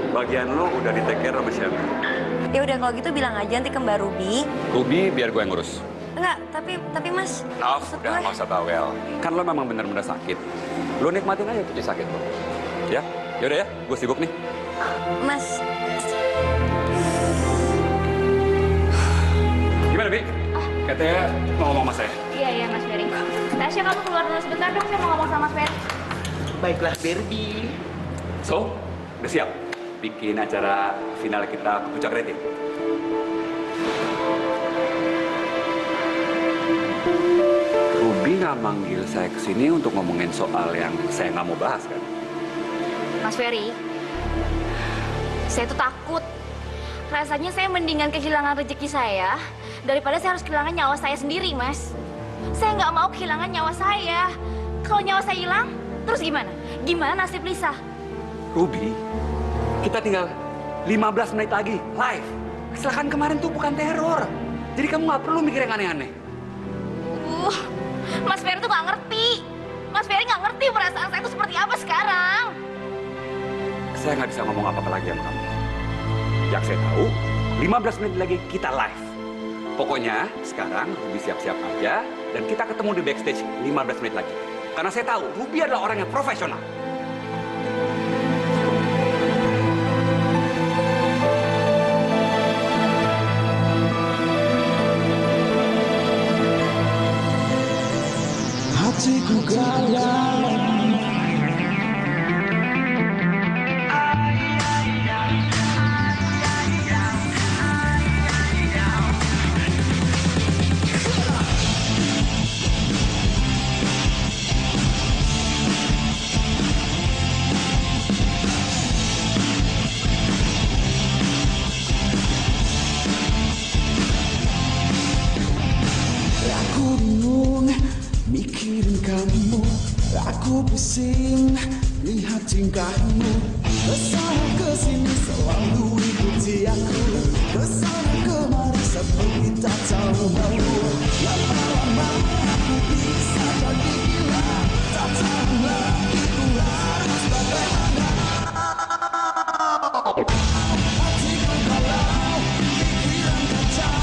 Bagian lo udah di-take care sama siapa? Ya udah kalau gitu bilang aja nanti ke Mbak Ruby. Ruby biar gue yang ngurus. Enggak, tapi Mas. Udah nggak usah bawel. Kan lo memang bener-bener sakit. Lo nikmatin aja tuh sakit lo. Ya, yaudah ya, gue sibuk nih. Mas. Gimana, Bi? Katanya mau ngomong sama saya. Iya, Mas Ferry. Tasya, kamu keluar dulu sebentar dong, saya mau ngomong sama Mas Ferry. Baiklah, Barbie. So, udah siap bikin acara final kita ke puncak rating? Ruby nggak manggil saya ke sini untuk ngomongin soal yang saya nggak mau bahas, kan? Mas Ferry, saya tuh takut. Rasanya saya mendingan kehilangan rezeki saya daripada saya harus kehilangan nyawa saya sendiri, Mas. Saya nggak mau kehilangan nyawa saya. Kalau nyawa saya hilang, terus gimana? Gimana nasib Lisa? Ruby, kita tinggal 15 menit lagi, live. Kecelakaan kemarin tuh bukan teror. Jadi kamu nggak perlu mikir yang aneh-aneh. Mas Ferry tuh nggak ngerti. Mas Ferry nggak ngerti perasaan saya itu seperti apa sekarang. Saya nggak bisa ngomong apa-apa lagi sama kamu. Yang saya tahu, 15 menit lagi kita live. Pokoknya sekarang Ruby siap-siap aja dan kita ketemu di backstage 15 menit lagi. Karena saya tahu Ruby adalah orang yang profesional. Hatiku galau. Aku bingung mikirin kamu, aku pusing lihat tingkahmu. Kesana kesini selalu ikuti aku, kesana kemari seperti tak tahu malu. Lama-lama aku bisa jadi gila, tak tahu lagi ku harus bagaimana. Hatiku galau, pikiran kacau.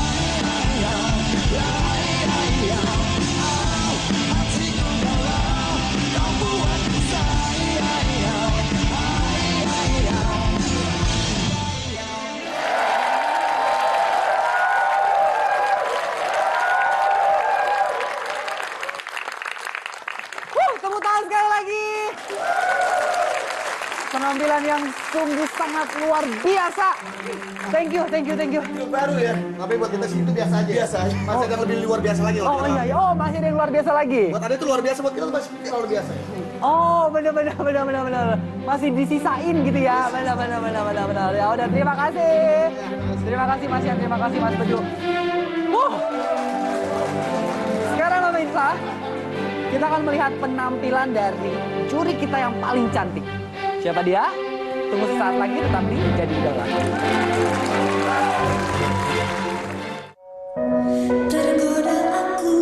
Tepuk tangan sekali lagi. Penampilan yang sungguh sangat luar biasa. Thank you. Itu baru ya, tapi buat kita sih itu biasa aja. Biasa aja. Masih ada yang lebih luar biasa lagi. Oh iya, masih ada yang luar biasa lagi. Buat ada itu luar biasa, buat kita tuh masih terlalu biasa. Oh, benar. Masih disisain gitu ya. Benar. Ya udah, terima kasih. Terima kasih Mas Yan, terima kasih Mas Bedu. Sekarang pemirsa, kita akan melihat penampilan dari juri kita yang paling cantik. Siapa dia? Tunggu sesaat lagi, tetap di Jadi Idola. Tergoda aku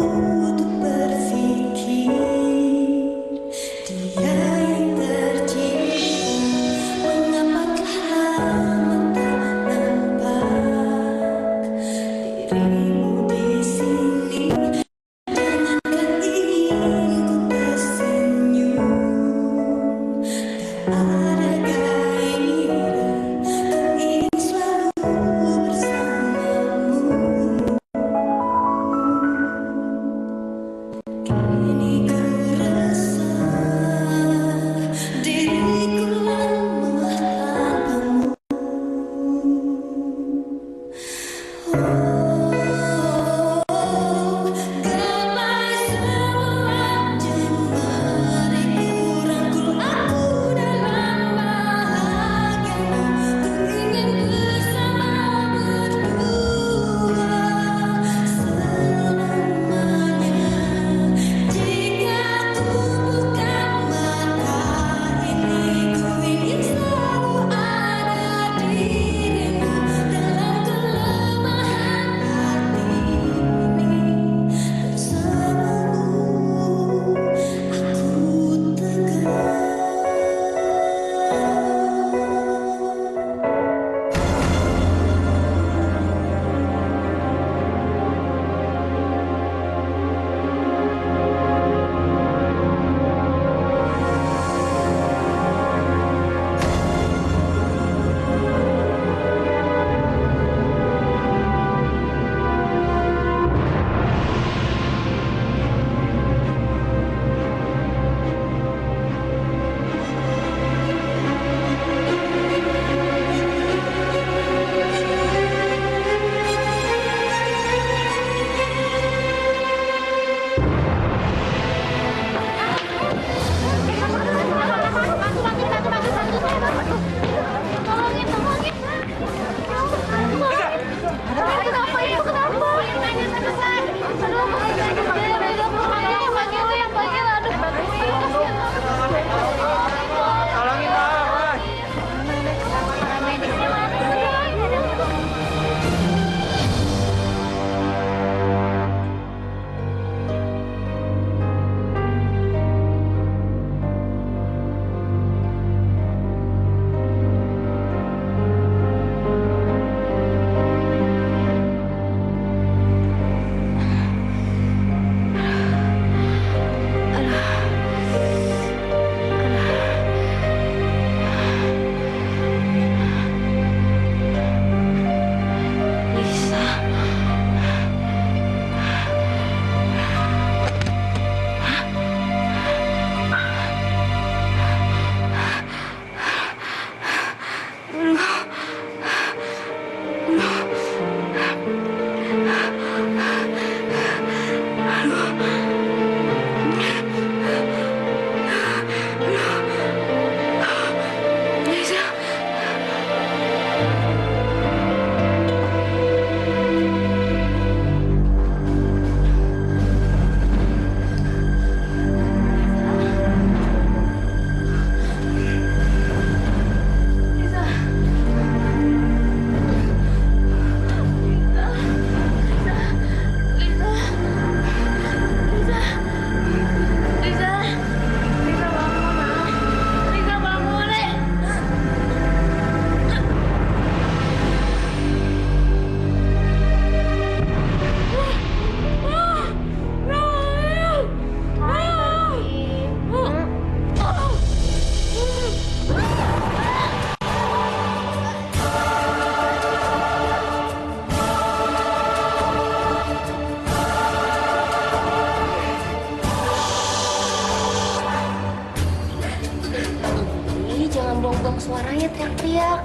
buang suaranya teriak-teriak.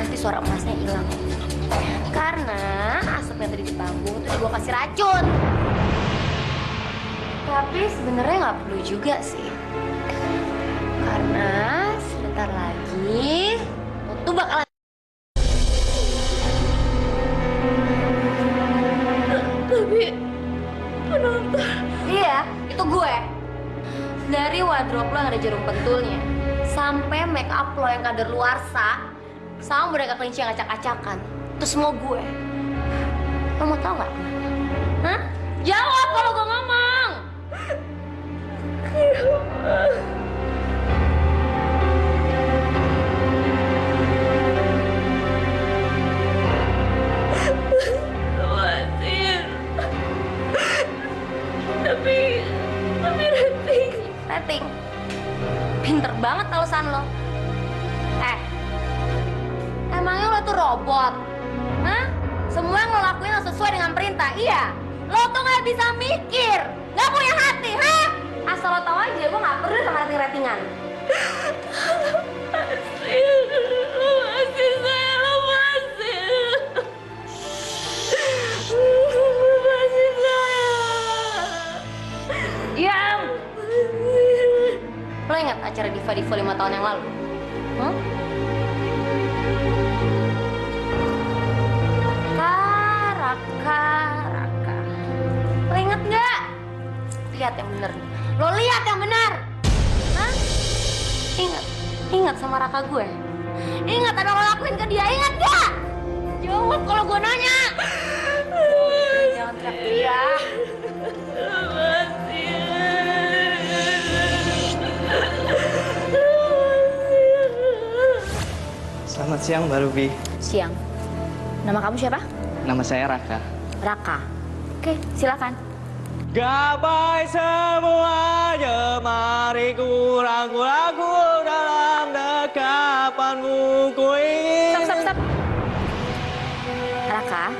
Nanti suara emasnya hilang. Karena asap yang tadi di panggung tuh gue kasih racun. Tapi sebenarnya nggak perlu juga sih. Karena sebentar lagi lo tuh bakalan tapi penonton. Iya, itu gue. Dari wardrobe lo yang ada jarum pentulnya, sampai make up lo yang kadaluarsa, sama boneka kelinci yang acak-acakan, itu semua gue. Lo mau tau nggak? Hah? Jawab kalau gue ngomong. Tapi rating. Pinter banget alasan lo. Emangnya lo tuh robot? Hah? Semua yang lo lakuin lo sesuai dengan perintah, iya? Lo tuh nggak bisa mikir, nggak punya hati, hah? Asal lo tau aja, gue nggak perlu sama rating-ratingan. Diam! Lo ingat acara Diva 5 tahun yang lalu? Raka. Lo inget nggak? Lihat yang bener. Lo lihat yang benar. Hah? Ingat sama Raka gue. Ingat ada lo lakuin ke dia. Ingat nggak? Jawab kalau gue nanya. Jangan teriak-teriak. Selamat siang, Mbak Ruby. Siang. Nama kamu siapa? Nama saya Raka. Raka. Oke, silakan. Gapai semuanya, mari ku ragu-ragu dalam dekapanmu ku ingin. Stop. Raka,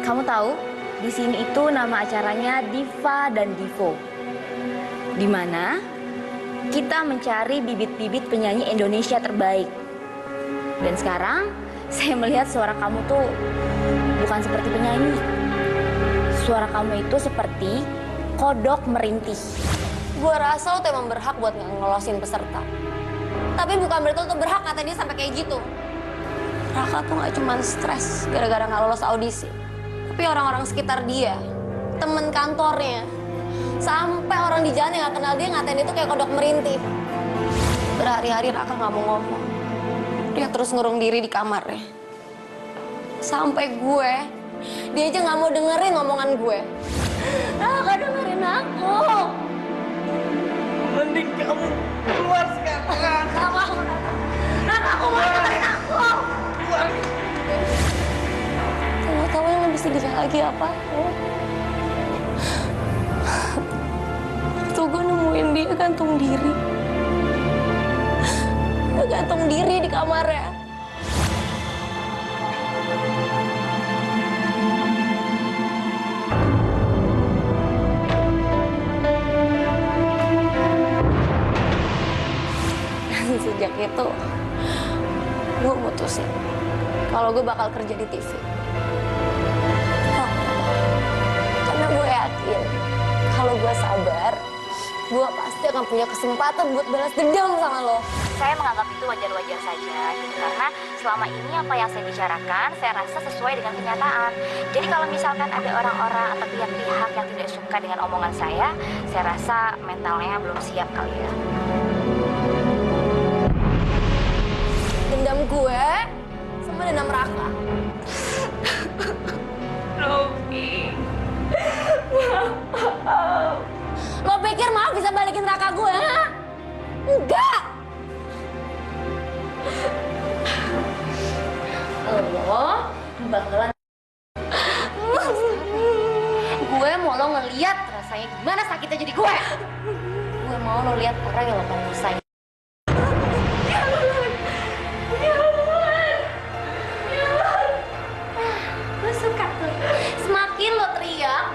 kamu tahu di sini itu nama acaranya Diva dan Divo, di mana kita mencari bibit-bibit penyanyi Indonesia terbaik. Dan sekarang saya melihat suara kamu tuh bukan seperti penyanyi. Suara kamu itu seperti kodok merintih. Gue rasa lo tuh emang berhak buat ngelolosin peserta. Tapi bukan berarti lo tuh berhak kata dia sampai kayak gitu. Raka tuh gak cuma stres gara-gara gak lolos audisi. Tapi orang-orang sekitar dia, temen kantornya, sampai orang di jalan yang gak kenal dia ngatain dia tuh kayak kodok merintih. Berhari-hari Raka gak mau ngomong. Dia terus ngurung diri di kamarnya. Sampai dia aja nggak mau dengerin omongan gue. Raka dengerin aku. Mending kamu keluar sekarang. Gak mau. Raka, aku mau dengerin aku. Keluar. Tahu yang lebih sedih lagi apa? Tuh gue nemuin dia gantung diri. Dia gantung diri di kamarnya. Sejak itu, gue mutusin kalau gue bakal kerja di TV. Karena gue yakin kalau gue sabar, gue pasti akan punya kesempatan buat balas dendam sama lo. Saya menganggap itu wajar-wajar saja, gitu. Karena selama ini apa yang saya bicarakan, saya rasa sesuai dengan kenyataan. Jadi kalau misalkan ada orang-orang atau pihak-pihak yang tidak suka dengan omongan saya rasa mentalnya belum siap kali ya. Dendam gue sama dendam Raka. Robi, maaf. Lo pikir maaf bisa balikin Raka gue, ha? Enggak. Lo bakalan. Gue mau lo ngeliat rasanya gimana sakitnya jadi gue. Gue mau lo lihat orang yang lo paling sayang.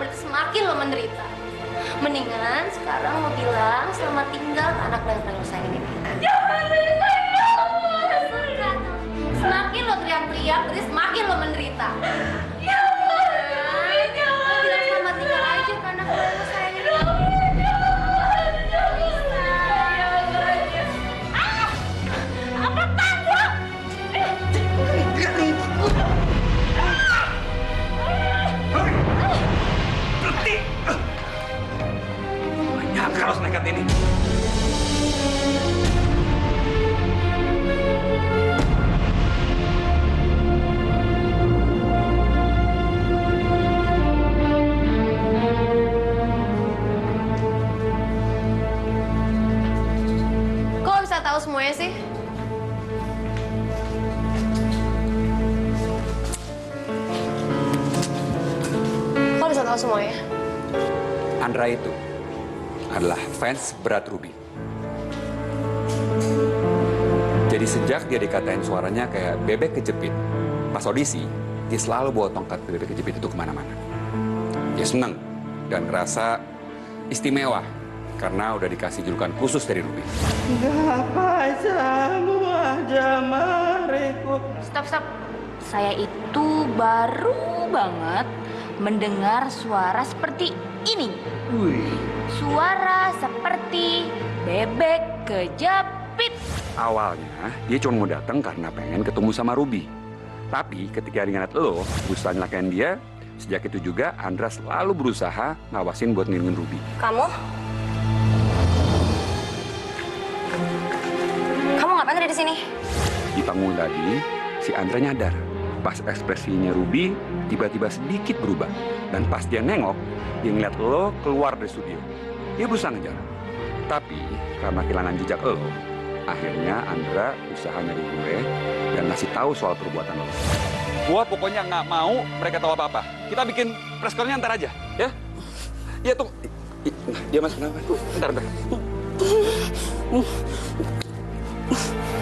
Semakin lo menderita. Mendingan sekarang lo bilang selamat tinggal ke anak lo yang paling lo sayangin ini. Jangan tinggalin saya. Semakin lo teriak-teriak, berarti semakin lo menderita. Ya Allah, jangan. Lo bilang selamat tinggal aja karena kalau sayangin lo. Apa tanda? Berhenti! Banyak kalau nekat ini. Kok lo bisa tahu semuanya sih? Kok lo bisa tahu semuanya? Andra itu adalah fans berat Ruby. Jadi sejak dia dikatain suaranya kayak bebek kejepit, pas audisi, dia selalu bawa tongkat bebek kejepit itu kemana-mana. Dia senang dan ngerasa istimewa karena udah dikasih julukan khusus dari Ruby. Stop. Saya itu baru banget mendengar suara seperti ini. Suara seperti bebek kejepit. Awalnya dia cuma mau datang karena pengen ketemu sama Ruby. Tapi ketika dia ngeliat lo berusaha nyelakain dia, sejak itu juga Andra selalu berusaha ngawasin buat ngelindungin Ruby. Kamu ngapain ada di sini? Di panggung tadi, si Andra nyadar. Pas ekspresinya Ruby tiba-tiba sedikit berubah. Dan pas dia nengok, dia ngeliat lo keluar dari studio. Dia berusaha ngejar. Tapi karena kehilangan jejak lo, akhirnya Andra usaha nyari gue dan ngasih tahu soal perbuatan lo. Gua pokoknya nggak mau mereka tahu apa-apa. Kita bikin press conference ntar aja, ya? Iya tuh. Dia masuk kenapa? Bentar.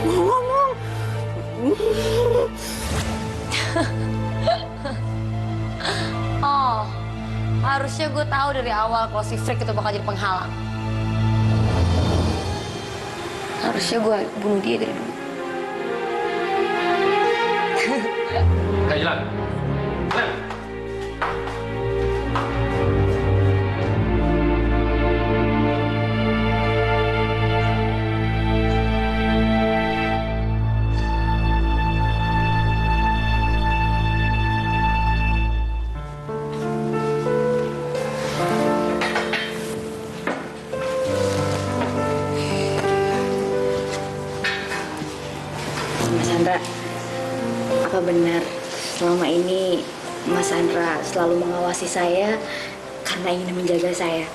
Ngomong. Oh, harusnya gue tahu dari awal kalau si Freak itu bakal jadi penghalang. Harusnya gue bunuh dia dari dulu. Kayak jalan. Mas Andra, apa benar selama ini Mas Andra selalu mengawasi saya karena ingin menjaga saya?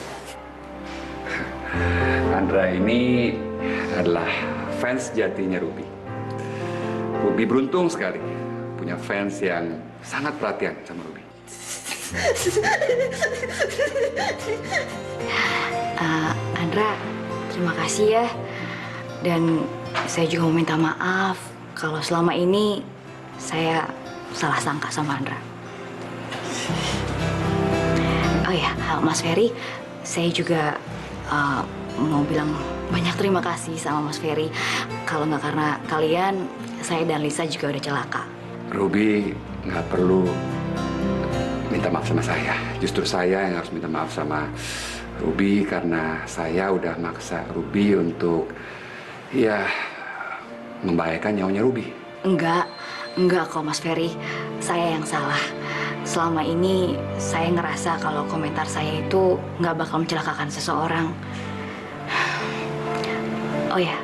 Andra ini adalah fans sejatinya Ruby. Ruby beruntung sekali punya fans yang sangat perhatian sama Ruby. Andra, terima kasih ya. Dan saya juga mau minta maaf kalau selama ini saya salah sangka sama Andra. Oh ya, Mas Ferry, saya juga mau bilang banyak terima kasih sama Mas Ferry. Kalau nggak karena kalian, saya dan Lisa juga udah celaka. Ruby nggak perlu minta maaf sama saya. Justru saya yang harus minta maaf sama Ruby karena saya udah maksa Ruby untuk membahayakan nyawanya Ruby. Enggak kok Mas Ferry. Saya yang salah. Selama ini saya ngerasa kalau komentar saya itu nggak bakal mencelakakan seseorang. Oh ya,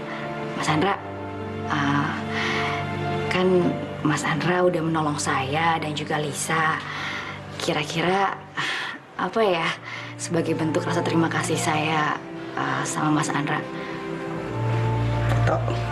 Mas Andra, kan Mas Andra udah menolong saya dan juga Lisa. Kira-kira apa ya sebagai bentuk rasa terima kasih saya sama Mas Andra? Tok.